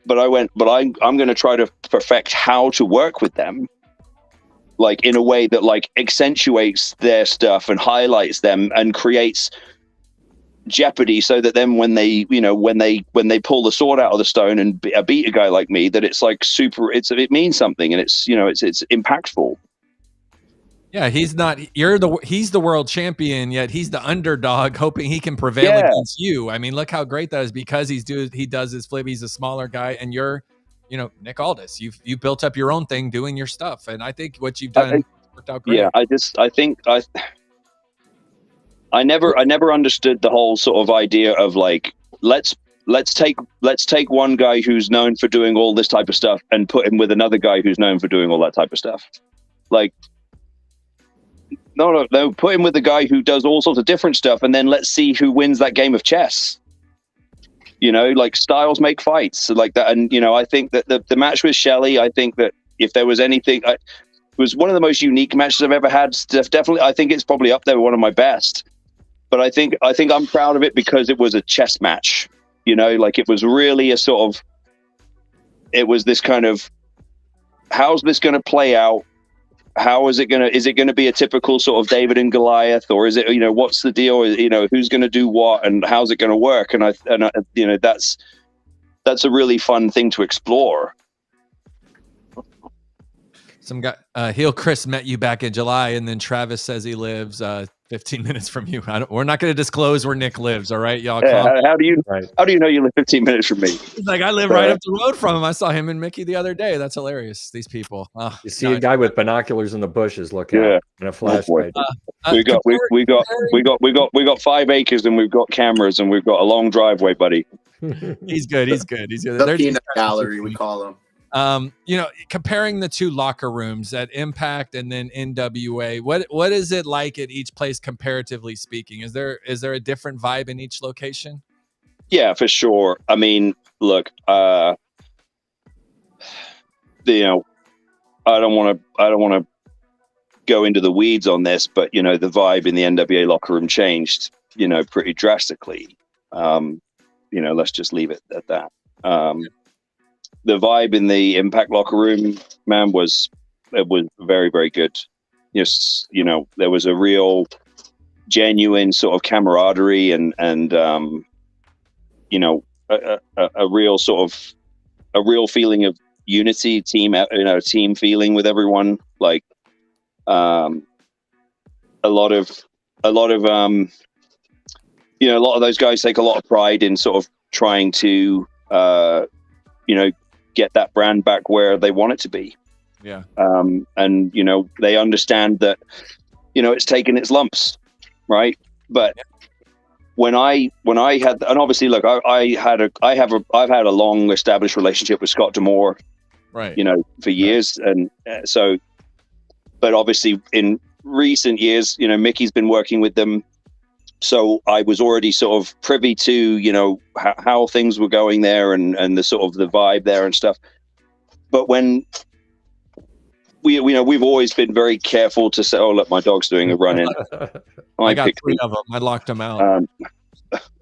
but I'm going to try to perfect how to work with them, like in a way that like accentuates their stuff and highlights them and creates jeopardy, so that then when they, you know, when they pull the sword out of the stone and beat a guy like me, that it's like super, it means something, and it's, you know, it's impactful. Yeah, he's the world champion, yet he's the underdog, hoping he can prevail against you. I mean, look how great that is, because he does his flip. He's a smaller guy, and you're, you know, Nick Aldis. You built up your own thing doing your stuff, and I think what you've done worked out great. Yeah, I never understood the whole sort of idea of like, let's take one guy who's known for doing all this type of stuff and put him with another guy who's known for doing all that type of stuff. Like, no, put him with the guy who does all sorts of different stuff, and then let's see who wins that game of chess. You know, like, styles make fights like that. And, you know, I think that the match with Shelley, I think that if there was anything, it was one of the most unique matches I've ever had. Definitely, I think it's probably up there with one of my best. But I think I'm proud of it because it was a chess match. You know, like, it was really a sort of, it was this kind of, how's this going to play out? How is it going to be a typical sort of David and Goliath, or is it, you know, what's the deal? You know, who's going to do what, and how's it going to work? And I, you know, that's a really fun thing to explore. Some guy, Heel Chris met you back in July, and then Travis says he lives 15 minutes from you. We're not going to disclose where Nick lives. All right, y'all. Yeah, how do you know you live 15 minutes from me? He's like, I live right up the road from him. I saw him and Mickey the other day. That's hilarious. These people. You see a guy with binoculars in the bushes looking out in a flashlight. We got 5 acres, and we've got cameras, and we've got a long driveway, buddy. He's good. The peanut gallery, we call them. You know, comparing the two locker rooms at Impact and then NWA, what is it like at each place comparatively speaking? Is there a different vibe in each location? Yeah, for sure. I mean, look, you know, I don't want to go into the weeds on this, but, you know, the vibe in the NWA locker room changed, you know, pretty drastically. You know, let's just leave it at that. The vibe in the Impact locker room, man, was very, very good. Yes, you know, there was a real genuine sort of camaraderie and you know, a real sort of a real feeling of unity, team feeling with everyone. Like, a lot of you know, a lot of those guys take a lot of pride in sort of trying to you know, get that brand back where they want it to be. Yeah. And, you know, they understand that, you know, it's taken its lumps, right? But when I had, and obviously, look, I've had a long established relationship with Scott D'Amore, right? You know, for years, and so, but obviously in recent years, you know, Mickey's been working with them. So I was already sort of privy to, you know, how things were going there and the sort of the vibe there and stuff. But when you know, we've always been very careful to say, oh, look, my dog's doing a run in. I got 3 of them. I locked them out.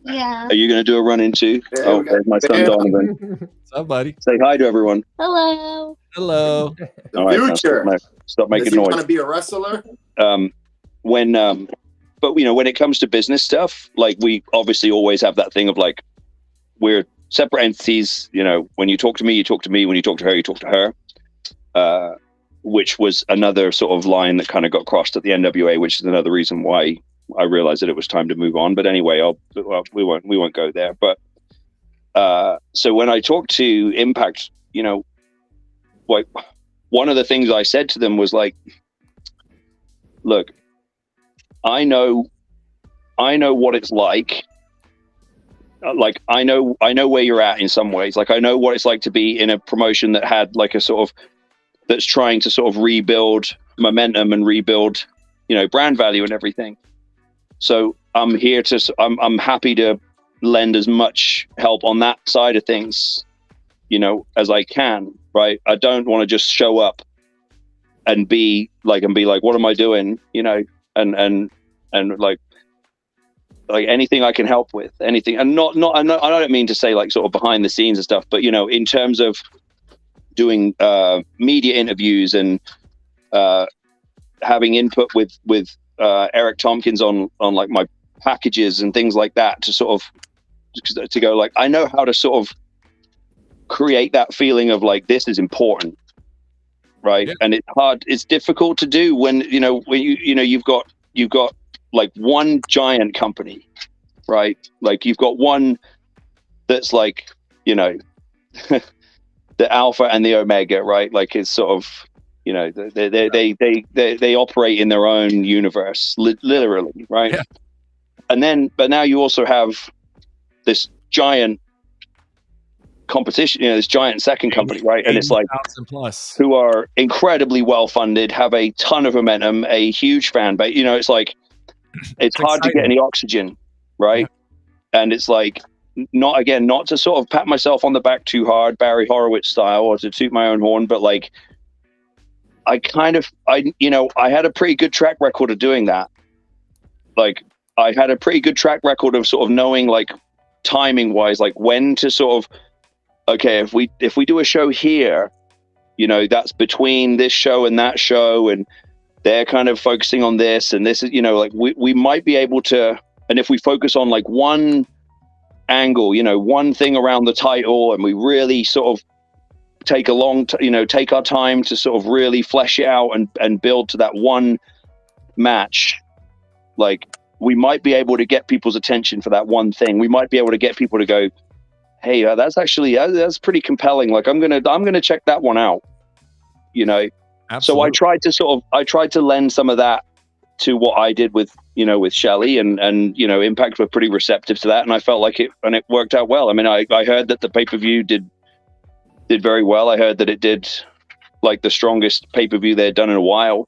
Yeah. Are you going to do a run in too? Yeah, oh, there's my son Donovan. What's up, buddy? Say hi to everyone. Hello. Hello. The future. Stop making noise. Want to be a wrestler? But, you know, when it comes to business stuff, like, we obviously always have that thing of like, we're separate entities. You know, when you talk to me, you talk to me. When you talk to her, you talk to her. Which was another sort of line that kind of got crossed at the NWA, which is another reason why I realized that it was time to move on. But anyway, we won't go there. But so when I talk to Impact, you know, like, one of the things I said to them was like, look, I know what it's like. Like, I know where you're at in some ways. Like, I know what it's like to be in a promotion that had like a sort of, that's trying to sort of rebuild momentum and rebuild, you know, brand value and everything. So I'm here to, I'm happy to lend as much help on that side of things, you know, as I can, right? I don't want to just show up and be like, what am I doing? You know, and like anything I can help with, anything. And I don't mean to say like sort of behind the scenes and stuff, but, you know, in terms of doing media interviews and having input with Eric Tompkins on like my packages and things like that, to sort of to go like, I know how to sort of create that feeling of like, this is important, right? Yeah. And it's hard, it's difficult to do when you've got like one giant company, right? Like you've got one that's like, you know, the alpha and the omega, right? Like it's sort of, you know, they operate in their own universe, literally, right? Yeah. And then, but now you also have this giant competition, you know, this giant second company, right? And it's like plus, who are incredibly well funded, have a ton of momentum, a huge fan base. You know, it's like it's hard exciting to get any oxygen, right? Yeah. And it's like not to sort of pat myself on the back too hard, Barry Horowitz style, or to toot my own horn, but like I had a pretty good track record of doing that. Like I had a pretty good track record of sort of knowing like timing wise, like when to sort of, okay, if we do a show here, you know, that's between this show and that show, and they're kind of focusing on this, and this is, you know, like we might be able to, and if we focus on like one angle, you know, one thing around the title, and we really sort of take take our time to sort of really flesh it out and build to that one match, like we might be able to get people's attention for that one thing. We might be able to get people to go, hey, that's pretty compelling. Like I'm gonna check that one out, you know. Absolutely. So I tried to lend some of that to what I did with Shelley, and you know, Impact were pretty receptive to that, and I felt like it worked out well. I mean, I heard that the pay-per-view did very well. I heard that it did like the strongest pay-per-view they had done in a while.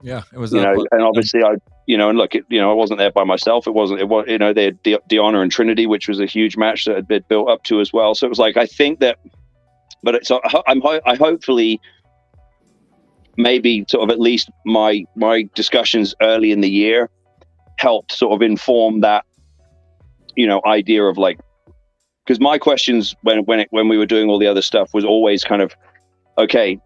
Yeah, it was. You know, and obviously I wasn't there by myself. It was, you know, they had Deonna and Trinity, which was a huge match that had been built up to as well. So it was like, I think that, but it's, I hopefully maybe sort of at least my discussions early in the year helped sort of inform that, you know, idea of like, because my questions when we were doing all the other stuff was always kind of, okay,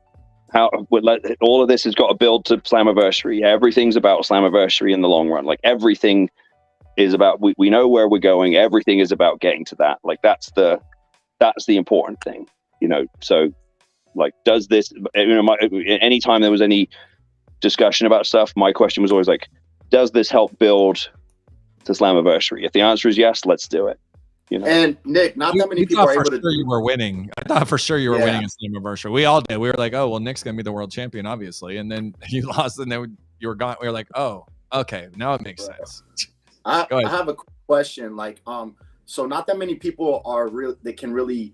all of this has got to build to Slammiversary. Everything's about Slammiversary in the long run. Like everything is about, we know where we're going. Everything is about getting to that. Like that's the important thing, you know? So like, does this, you know, anytime there was any discussion about stuff, my question was always like, does this help build to Slammiversary? If the answer is yes, let's do it. You know? And Nick, not that many people are able to. You were winning. I thought for sure you were winning in Slammiversary. We all did. We were like, oh well, Nick's gonna be the world champion, obviously. And then you lost, and then you were gone. We were like, oh, okay, now it makes sense. I have a question. Like, so not that many people are they can really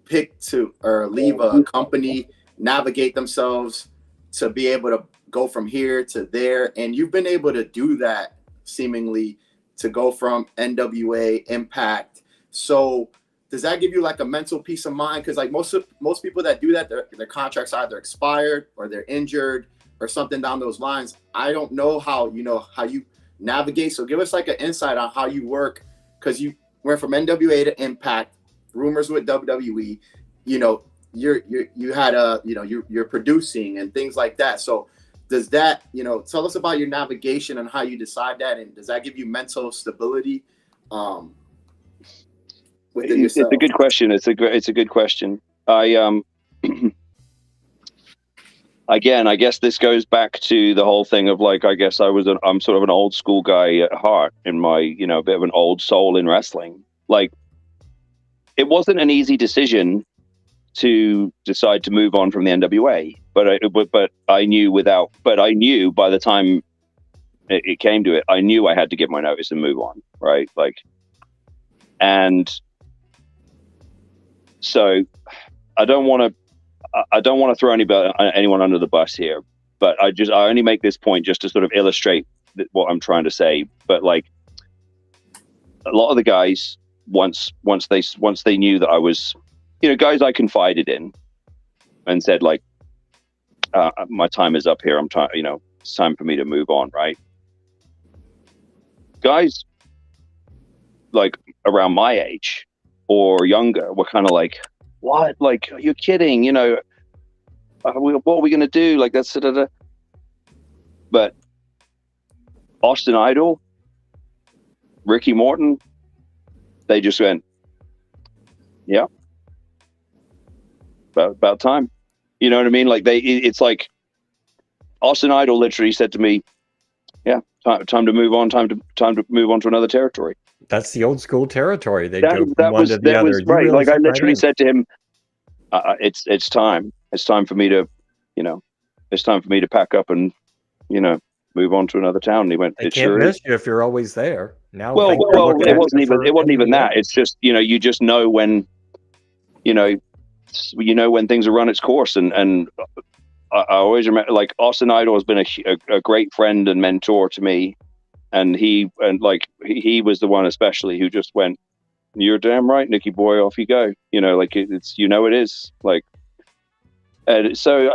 pick to or leave a company, navigate themselves to be able to go from here to there, and you've been able to do that seemingly, to go from NWA, Impact. So does that give you like a mental peace of mind? Because like most people that do that, their contracts either expired or they're injured or something down those lines. I don't know how you navigate. So give us like an insight on how you work, because you went from NWA to Impact, rumors with WWE. You know, you had you're producing and things like that. So does that, you know, tell us about your navigation and how you decide that, and does that give you mental stability? It's a good question. It's a good question. Again, I guess this goes back to the whole thing of like, I guess I'm sort of an old school guy at heart, in my, you know, a bit of an old soul in wrestling. Like, it wasn't an easy decision to decide to move on from the NWA, but I knew by the time it came to it, I knew I had to give my notice and move on, right? Like, and so I don't want to throw anyone under the bus here, but I only make this point just to sort of illustrate what I'm trying to say. But like, a lot of the guys, once they knew that I was, guys I confided in and said like, my time is up here. I'm trying, it's time for me to move on, right? Guys like around my age or younger were kind of like, what? Like, are you kidding? What are we going to do? Like, that's da-da-da. But Austin Idol, Ricky Morton, they just went, yeah, about time. You know what I mean? Like it's like Austin Idol literally said to me, yeah, time to move on, time to move on to another territory. That's the old school territory. They go from one to the other. Was right. Like I literally said to him, it's time. It's time for me to, it's time for me to pack up and, move on to another town. And he went, they can't miss you if you're always there. Now, well, it wasn't even that. It's just, you just know when, when things have run its course. And I always remember, like, Austin Idol has been a great friend and mentor to me. And he was the one especially who just went, you're damn right, Nicky boy, off you go. Like it's, it is like, and so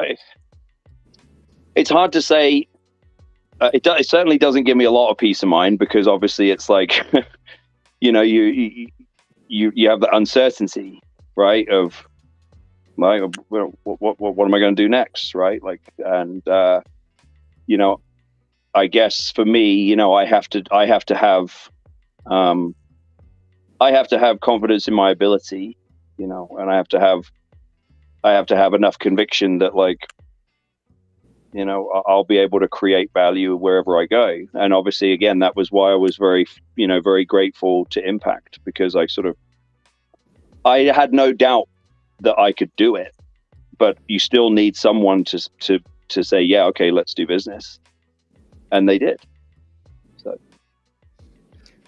it's hard to say. It certainly doesn't give me a lot of peace of mind because obviously it's like, you have the uncertainty, right? Of like, what am I going to do next? Right. Like, and, I guess for me, I have to have confidence in my ability, and I have to have enough conviction that like, I'll be able to create value wherever I go. And obviously, again, that was why I was very, very grateful to Impact, because I had no doubt that I could do it, but you still need someone to say, yeah, okay, let's do business. And they did. So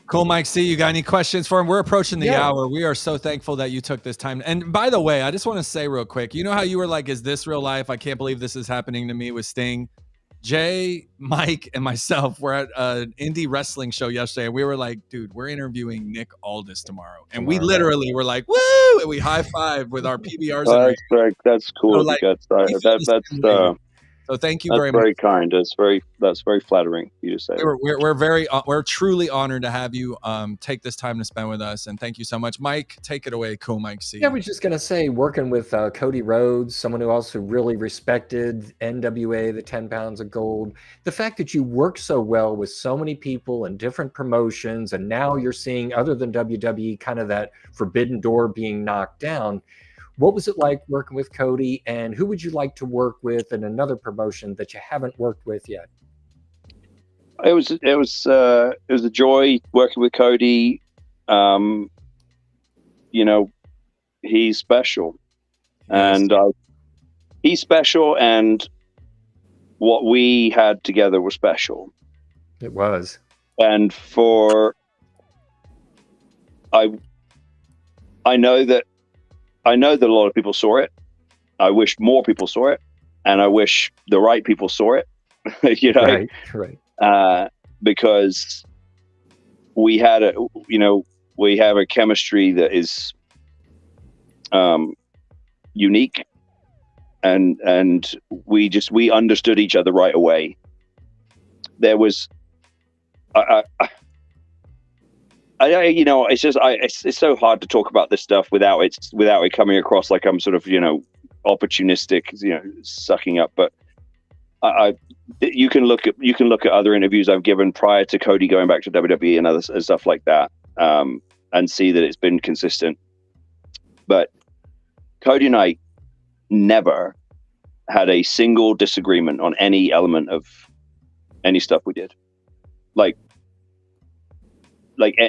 cool, Mike C. You got any questions for him? We're approaching the hour. We are so thankful that you took this time. And by the way, I just want to say real quick, how you were like, is this real life? I can't believe this is happening to me with Sting. Jay, Mike, and myself were at an indie wrestling show yesterday, and we were like, dude, we're interviewing Nick Aldis tomorrow. And we literally were like, woo! And we high-fived with our PBRs. That's cool. So thank you very much. Very kind. That's very flattering for you to say. We're truly honored to have you take this time to spend with us, and thank you so much. Mike, take it away. Cool, Mike C. Yeah, I was just gonna say, working with Cody Rhodes, someone who also really respected NWA, the 10 pounds of gold. The fact that you work so well with so many people and different promotions, and now you're seeing, other than WWE, kind of that forbidden door being knocked down. What was it like working with Cody, and who would you like to work with in another promotion that you haven't worked with yet? It was a joy working with Cody. He's special, and he's special, and what we had together was special. It was, and I know that a lot of people saw it. I wish more people saw it, and I wish the right people saw it. Right. Because we had we have a chemistry that is unique, and we understood each other right away. There was, it's so hard to talk about this stuff without it coming across like I'm sort of, opportunistic, sucking up. But you can look at other interviews I've given prior to Cody going back to WWE and other stuff like that, and see that it's been consistent. But Cody and I never had a single disagreement on any element of any stuff we did. Like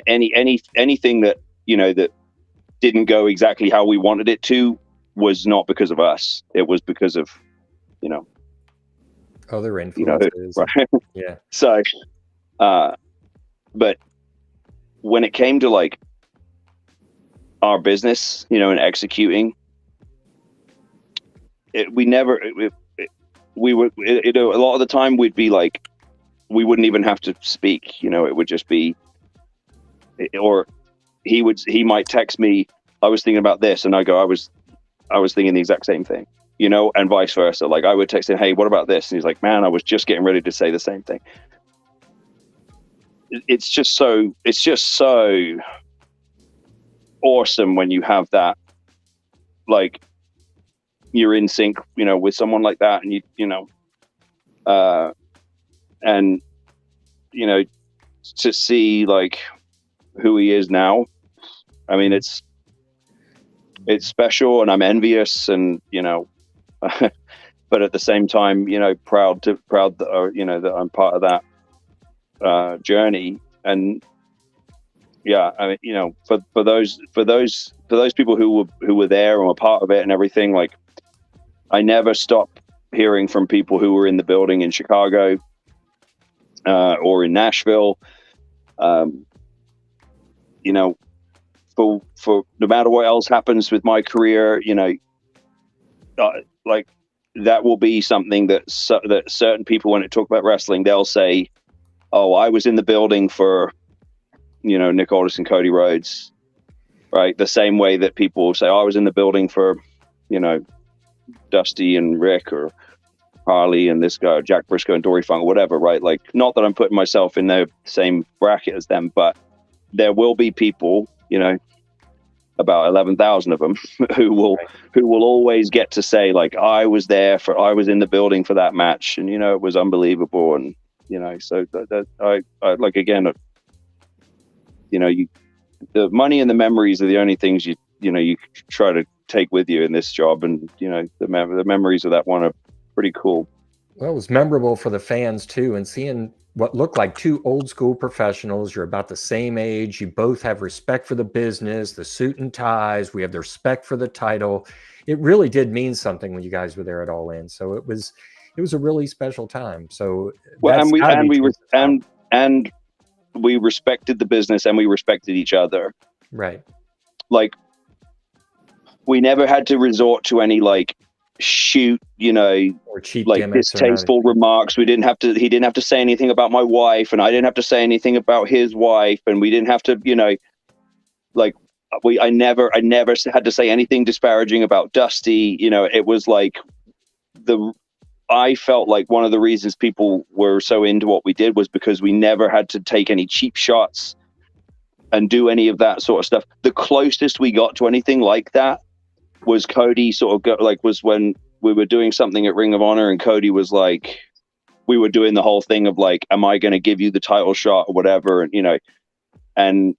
anything that that didn't go exactly how we wanted it to was not because of us. It was because of other influences. Right? Yeah. So, but when it came to like our business, and executing, we never, we would, a lot of the time we'd be like, we wouldn't even have to speak, it would just be, or he might text me, I was thinking about this, and I go, I was thinking the exact same thing, and vice versa. Like I would text him, hey, what about this? And he's like, man, I was just getting ready to say the same thing. It's just so awesome when you have that, like you're in sync, with someone like that, and and to see like who he is now, I mean, it's special, and I'm envious, and but at the same time, proud that that I'm part of that journey. And yeah, I mean, for those people who were there and were part of it and everything, like I never stopped hearing from people who were in the building in Chicago or in Nashville, for no matter what else happens with my career, like that will be something that certain people, when they talk about wrestling, they'll say, oh, I was in the building for, Nick Aldis and Cody Rhodes, right? The same way that people say, oh, I was in the building for, Dusty and Rick, or Harley and this guy, Jack Briscoe and Dory Funk, or whatever, right? Like, not that I'm putting myself in the same bracket as them, but there will be people, about 11,000 of them who will always get to say, like, I was in the building for that match, and it was unbelievable, and so that I like, again, the money and the memories are the only things you try to take with you in this job, and the memories of that one are pretty cool. Well, it was memorable for the fans too, and seeing what looked like two old school professionals. You're about the same age. You both have respect for the business, the suit and ties. We have the respect for the title. It really did mean something when you guys were there at All In. So it was a really special time. So and we respected the business, and we respected each other. Right. Like, we never had to resort to any like shoot, or cheap, like distasteful remarks. He didn't have to say anything about my wife, and I didn't have to say anything about his wife, and we didn't have to, I never had to say anything disparaging about Dusty. It was like I felt like one of the reasons people were so into what we did was because we never had to take any cheap shots and do any of that sort of stuff. The closest we got to anything like that was Cody was when we were doing something at Ring of Honor, and Cody was like, we were doing the whole thing of like, am I going to give you the title shot or whatever? And, and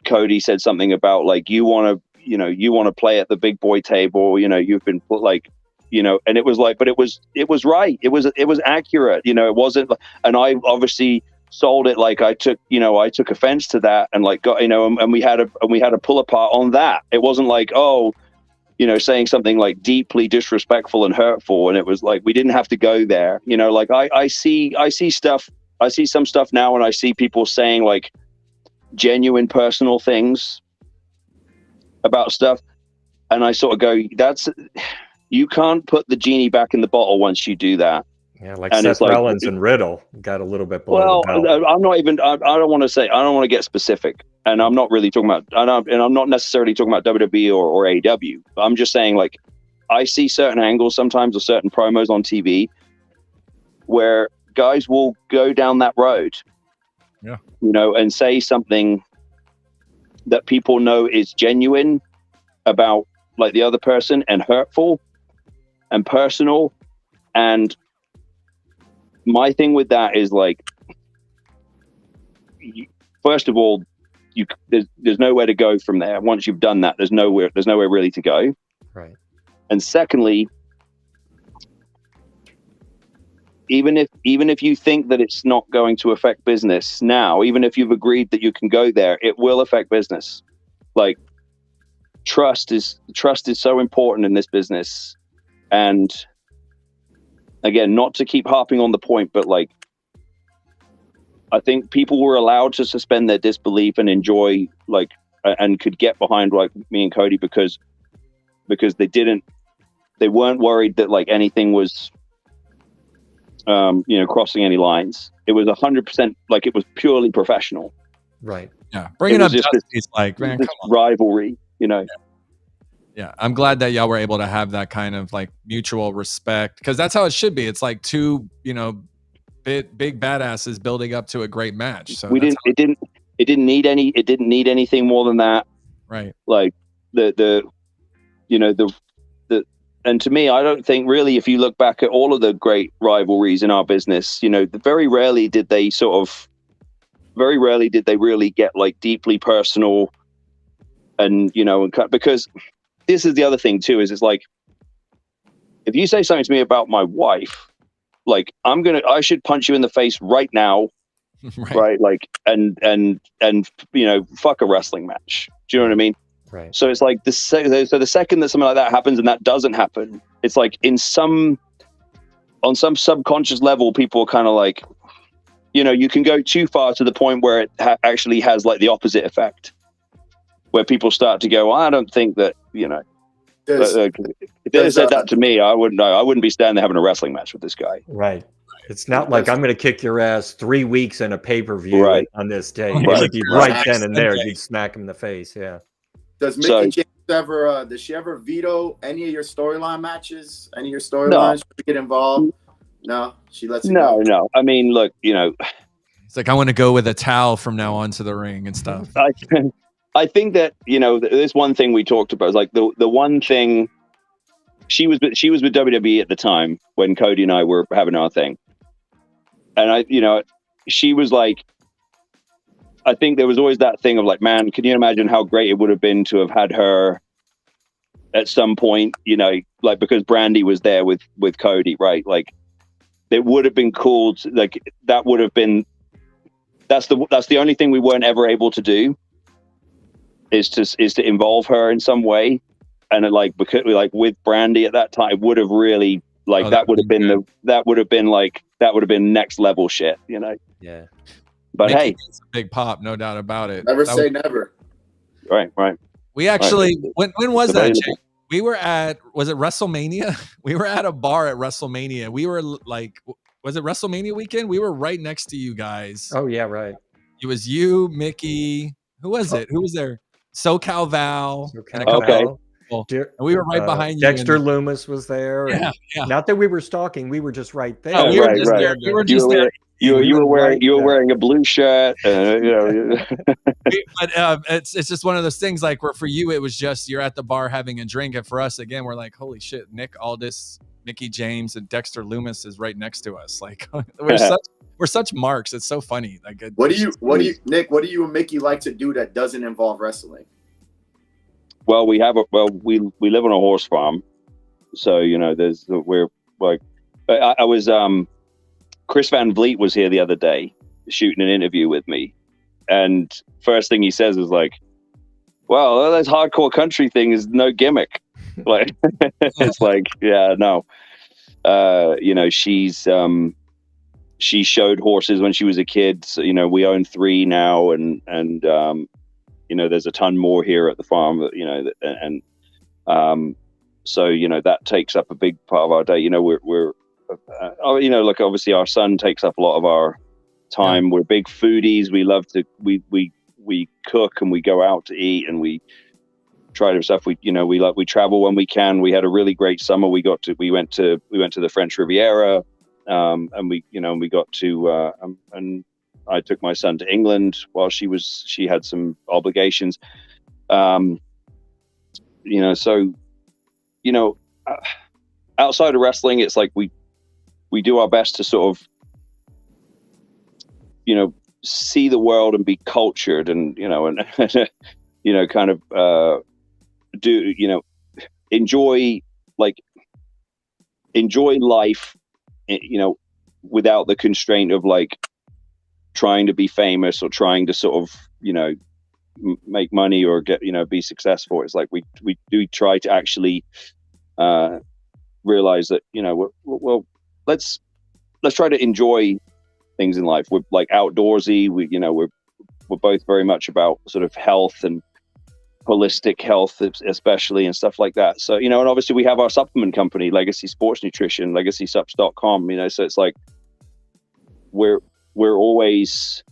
Cody said something about like, you want to play at the big boy table, you've been like, and it was like, but it was right. It was accurate. It wasn't, and I obviously sold it like I took offense to that, and like got, and we had a pull apart on that. It wasn't like, oh, saying something like deeply disrespectful and hurtful. And it was like, we didn't have to go there. Like I see some stuff now, and I see people saying like genuine personal things about stuff. And I sort of go, you can't put the genie back in the bottle once you do that. Yeah, like Seth Rollins and Riddle got a little bit below the belt. I'm not even. I don't want to get specific, and I'm not really talking about. And I'm not necessarily talking about WWE or AEW. I'm just saying, like, I see certain angles sometimes, or certain promos on TV, where guys will go down that road, and say something that people know is genuine about like the other person, and hurtful and personal. And my thing with that is like, first of all, there's nowhere to go from there. Once you've done that, there's nowhere really to go. Right. And secondly, even if you think that it's not going to affect business now, even if you've agreed that you can go there, it will affect business. Like, trust is so important in this business. And again, not to keep harping on the point, but like, I think people were allowed to suspend their disbelief and enjoy, like, and could get behind like me and Cody because they weren't worried that like anything was, crossing any lines. It was 100% like it was purely professional. Right. Yeah. Bringing up Dusty's like, man, this rivalry, Yeah, I'm glad that y'all were able to have that kind of like mutual respect, because that's how it should be. It's like two, big badasses building up to a great match. So it didn't need anything more than that. Right. Like and to me, I don't think really, if you look back at all of the great rivalries in our business, very rarely did they really get like deeply personal and, because this is the other thing too, is it's like, if you say something to me about my wife, like I should punch you in the face right now. Right. Like, and fuck a wrestling match. Do you know what I mean? Right. So it's like the second that something like that happens and that doesn't happen, it's like on some subconscious level, people are kind of like, you can go too far to the point where it actually has like the opposite effect, where people start to go, well, I don't think that, if they said that to me, I wouldn't be standing there having a wrestling match with this guy. Right. It's not like I'm going to kick your ass 3 weeks in a pay-per-view on this day. It would be right then and there. You'd smack him in the face. Yeah. Does Mickie James ever, does she ever veto any of your storyline matches? Any of your storylines to get involved? No, she lets it go. No. I mean, look, it's like, I want to go with a towel from now on to the ring and stuff. I think that, there's one thing we talked about, is like the one thing, she was with WWE at the time when Cody and I were having our thing. And she was like, I think there was always that thing of like, man, can you imagine how great it would have been to have had her at some point, like, because Brandy was there with Cody, right? Like, it would have been cool to, like, that would have been, that's the only thing we weren't ever able to do, is to involve her in some way. And like, because like with Brandy at that time, it would have really like, that would have been next level shit, Yeah. But Mickie, hey, it's a big pop, no doubt about it. Never say never. Right. We actually, when was that, Jake? We were at, was it WrestleMania? We were at a bar at WrestleMania. We were like, was it WrestleMania weekend? We were right next to you guys. Oh yeah, right. It was you, Mickey. Who was it? Who was there? SoCal Val. Okay. And we were right behind you. Dexter Loomis was there. Yeah. Not that we were stalking. We were just right there. Oh, we were just there. We were just there. You were wearing a blue shirt. But it's just one of those things, like, where for you it was just you're at the bar having a drink, and for us, again, we're like, holy shit, Nick Aldis, Mickie James, and Dexter Loomis is right next to us. Like, we're such marks. It's so funny. Like, what do you and Mickey like to do that doesn't involve wrestling? Well, we live on a horse farm, so we're like, I was Chris Van Vliet was here the other day shooting an interview with me, and first thing he says is like, well, that hardcore country thing is no gimmick. Like, it's like, yeah, no. She showed horses when she was a kid. So, we own 3 now, and there's a ton more here at the farm, so, that takes up a big part of our day. We're like, obviously our son takes up a lot of our time. We're big foodies. We love to, we cook and we go out to eat and we try different stuff. We travel when we can. We had a really great summer. We went to the French Riviera, and we got to, and I took my son to England while she had some obligations. Outside of wrestling, it's like we do our best to sort of, see the world and be cultured and, kind of, enjoy life, without the constraint of like trying to be famous or trying to sort of, make money or get, be successful. It's like we do try to actually realize that, well, let's try to enjoy things in life. We're like outdoorsy. We're both very much about sort of health and holistic health, especially, and stuff like that. So, and obviously we have our supplement company, Legacy Sports Nutrition, legacysupps.com, so it's like we're always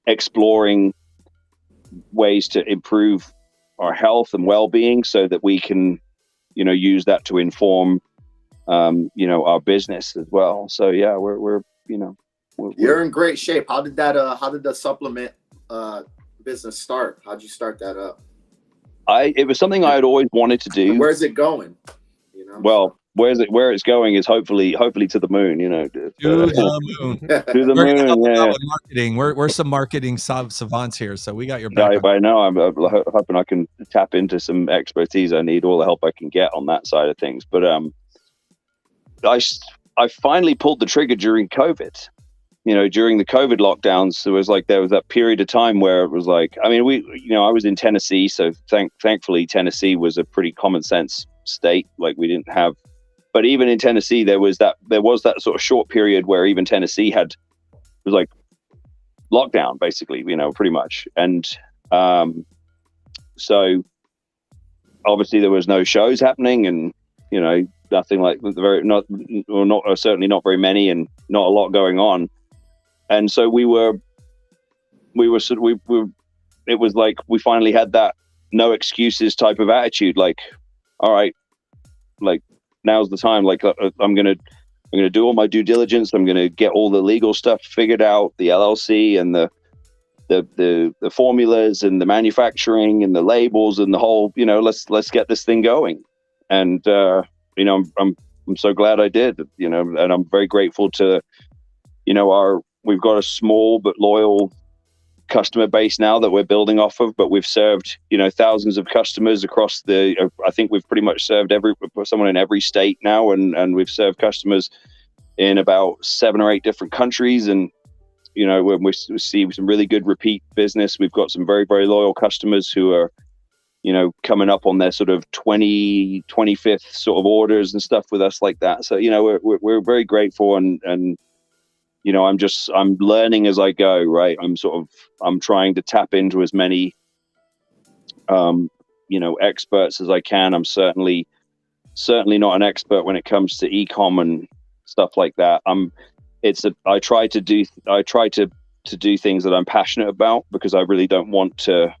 exploring ways to improve our health and well-being so that we can, use that to inform, our business as well. So yeah, we're you're in great shape. How did the supplement business start? How'd you start that up? It was something I had always wanted to do. And where's it going? Well, where it's going is hopefully to the moon. To the moon. To the moon. Yeah. Marketing. We're some marketing savants here, so we got your back. I know. I'm hoping I can tap into some expertise. I need all the help I can get on that side of things. But I finally pulled the trigger during COVID. During the COVID lockdowns, there was that period of time where it was like, I was in Tennessee, so thankfully Tennessee was a pretty common sense state. Like we didn't have, but even in Tennessee, there was that sort of short period where even Tennessee was like lockdown, basically, pretty much. And so obviously there was no shows happening, and nothing like certainly not very many, and not a lot going on. And so it was like we finally had that no excuses type of attitude. Like, all right, like now's the time. Like I'm gonna do all my due diligence. I'm gonna get all the legal stuff figured out, the LLC and the formulas and the manufacturing and the labels and the whole. Let's get this thing going. And I'm so glad I did. And I'm very grateful to we've got a small but loyal customer base now that we're building off of, but we've served, thousands of customers across I think we've pretty much served someone in every state now. And we've served customers in about 7 or 8 different countries. And, when we see some really good repeat business, we've got some very, very loyal customers who are, coming up on their sort of 25th sort of orders and stuff with us like that. So, we're very grateful, and I'm learning as I go, right? I'm trying to tap into as many, experts as I can. I'm certainly not an expert when it comes to e-com and stuff like that. I try to do things that I'm passionate about, because I really don't want to,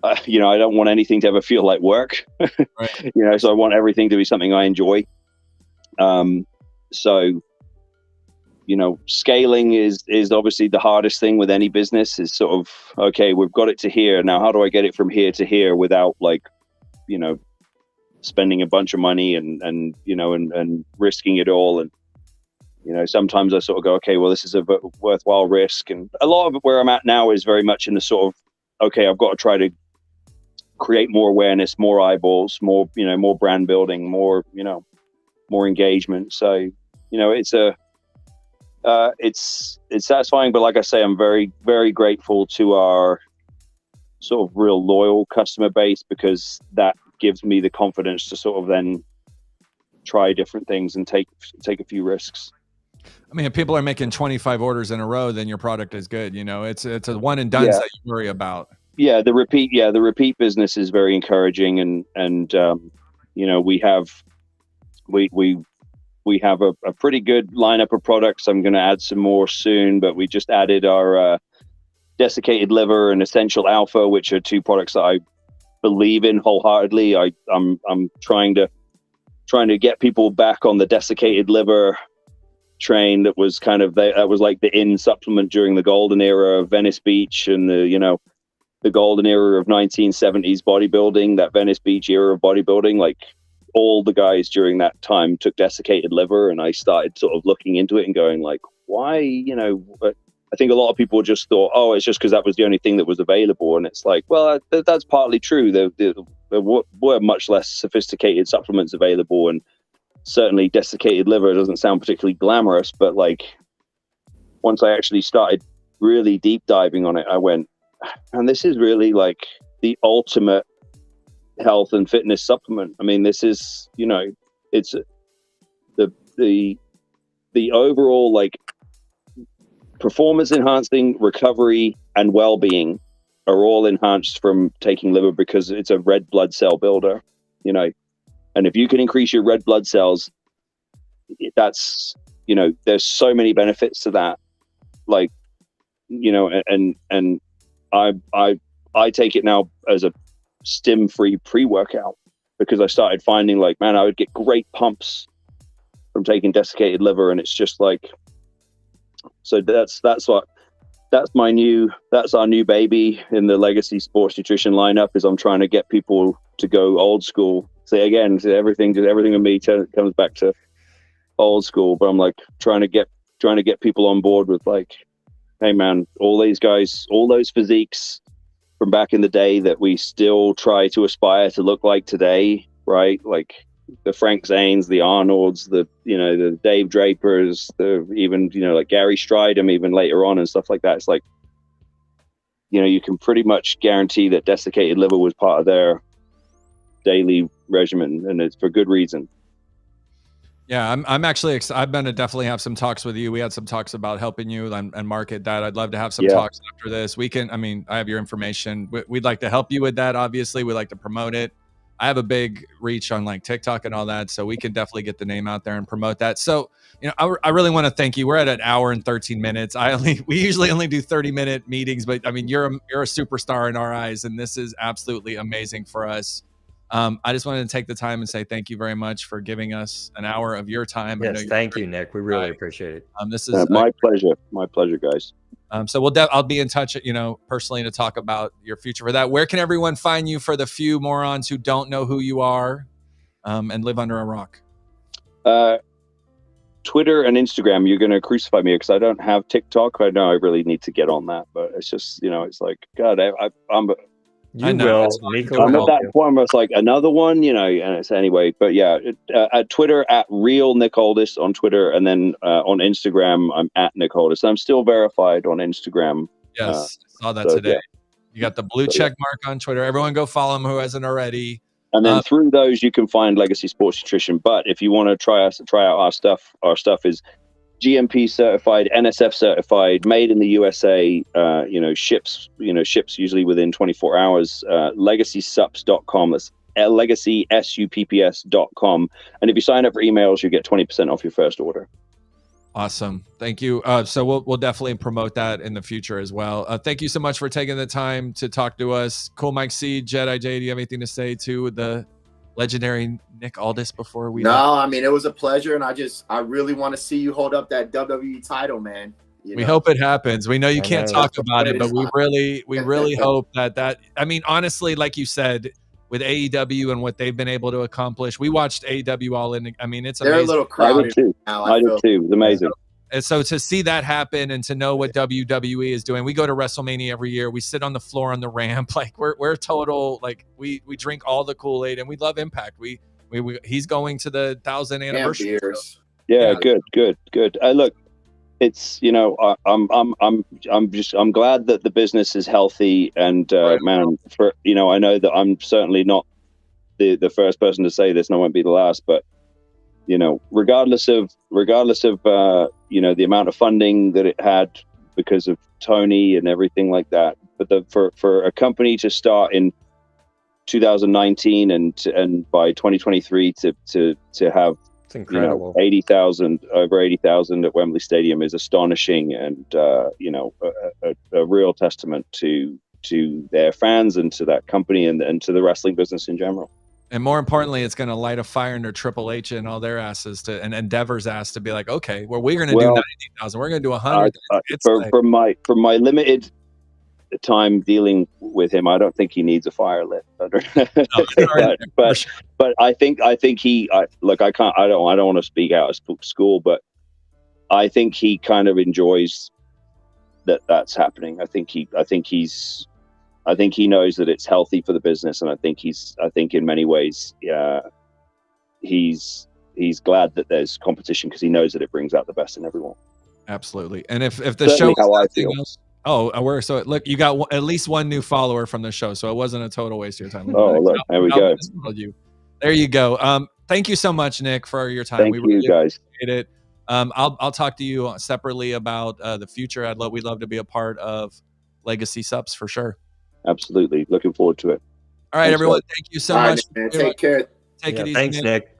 I don't want anything to ever feel like work, right. So I want everything to be something I enjoy. So, scaling is obviously the hardest thing with any business. Is sort of, okay, we've got it to here. Now, how do I get it from here to here without spending a bunch of money and risking it all? And, sometimes I sort of go, okay, well, this is a worthwhile risk. And a lot of where I'm at now is very much in the sort of, okay, I've got to try to create more awareness, more eyeballs, more brand building, more engagement. So, it's satisfying, but like I say, I'm very, very grateful to our sort of real loyal customer base, because that gives me the confidence to sort of then try different things and take a few risks. I mean, if people are making 25 orders in a row, then your product is good. It's a one and done that you worry about. Yeah, the repeat business is very encouraging, and we have a pretty good lineup of products. I'm going to add some more soon, but we just added our desiccated liver and essential alpha, which are 2 products that I believe in wholeheartedly. I'm trying to get people back on the desiccated liver train. That was that was like the in supplement during the golden era of Venice Beach and the golden era of 1970s bodybuilding, that Venice Beach era of bodybuilding. Like, all the guys during that time took desiccated liver, and I started sort of looking into it and going like, why, I think a lot of people just thought, oh, it's just because that was the only thing that was available. And it's like, well, that's partly true. There were much less sophisticated supplements available, and certainly desiccated liver doesn't sound particularly glamorous, but like once I actually started really deep diving on it, I went, and this is really like the ultimate health and fitness supplement. I mean, this is, it's the the overall like performance enhancing, recovery, and well-being are all enhanced from taking liver because it's a red blood cell builder, you know. And if you can increase your red blood cells, that's, you know, there's so many benefits to that. Like, you know, and I take it now as a stim-free pre-workout because I started finding like, man, I would get great pumps from taking desiccated liver, and it's just like, so that's our new baby in the legacy sports nutrition lineup. Is I'm trying to get people to go old school. Say again, everything with me comes back to old school, but I'm like trying to get people on board with like, hey man, all these guys, all those physiques from back in the day that we still try to aspire to look like today, right? Like the Frank Zanes, the Arnolds, the, you know, the Dave Drapers, the even, you know, like Gary Stridham even later on and stuff like that. It's like, you know, you can pretty much guarantee that desiccated liver was part of their daily regimen, and it's for good reason. Yeah, I'm actually I'm going to definitely have some talks with you. We had some talks about helping you and market that. I'd love to have some talks after this. We can, I mean, I have your information. We'd like to help you with that. Obviously, we'd like to promote it. I have a big reach on like TikTok and all that, so we can definitely get the name out there and promote that. So, you know, I really want to thank you. We're at 1 hour and 13 minutes. We usually only do 30-minute meetings, but I mean, you're a superstar in our eyes, and this is absolutely amazing for us. I just wanted to take the time and say thank you very much for giving us an hour of your time. Yes, thank you, Nick. We really appreciate it. This is my pleasure. My pleasure, guys. So I'll be in touch, you know, personally to talk about your future for that. Where can everyone find you for the few morons who don't know who you are and live under a rock? Twitter and Instagram. You're going to crucify me because I don't have TikTok. I know I really need to get on that, but it's just, you know, it's like, God, I'm at that point where it's like another one, you know, and it's anyway. But yeah, at Twitter at real Nick Aldis on Twitter, and then on Instagram I'm at Nick Aldis. I'm still verified on Instagram. Yes, I saw that today. Yeah. You got the blue check mark on Twitter. Everyone go follow him who hasn't already. And then through those you can find Legacy Sports Nutrition. But if you want to try out our stuff is GMP certified, NSF certified, made in the USA, you know, ships usually within 24 hours, legacysups.com. That's legacySupps.com. And if you sign up for emails, you get 20% off your first order. Awesome. Thank you. So we'll definitely promote that in the future as well. Thank you so much for taking the time to talk to us. Cool Mike C, Jedi J, do you have anything to say to the legendary Nick Aldis before we I mean, it was a pleasure, and I really want to see you hold up that WWE title, man. We hope it happens. We know you can't talk about it, but we really hope that I mean, honestly, like you said, with AEW and what they've been able to accomplish, we watched AEW All In. I mean, it's amazing. They're a little crowded now. I did too. It was amazing. And so to see that happen and to know what WWE is doing, we go to WrestleMania every year. We sit on the floor on the ramp. Like we're total, like we drink all the Kool-Aid, and we love Impact. He's going to the 1,000th anniversary. Yeah, good. Look, it's, you know, I'm glad that the business is healthy, and man, for, you know, I know that I'm certainly not the first person to say this, and I won't be the last, but you know, regardless of you know, the amount of funding that it had because of Tony and everything like that, but for a company to start in 2019 and by 2023 to have, it's incredible, you know, over 80,000 at Wembley Stadium is astonishing, and you know, a real testament to their fans and to that company and to the wrestling business in general. And more importantly, it's going to light a fire under Triple H and all their asses and Endeavor's ass to be like, okay, well, we're going to do 90,000. We're going to do 100. From my limited time dealing with him, I don't think he needs a fire lit. But I think he look, I don't want to speak out of school, but I think he kind of enjoys that's happening. I think he knows that it's healthy for the business, and I think in many ways, he's glad that there's competition because he knows that it brings out the best in everyone. Absolutely. And if the show is how I feel. Look, you got at least one new follower from the show, so it wasn't a total waste of your time. Look, there we go. There you go. Thank you so much, Nick, for your time. Thank you, guys. Appreciate it. I'll talk to you separately about the future. We'd love to be a part of Legacy Subs for sure. Absolutely. Looking forward to it. All right, everyone. Thank you so much. Right, man. Take care. Take it easy. Thanks, Nick.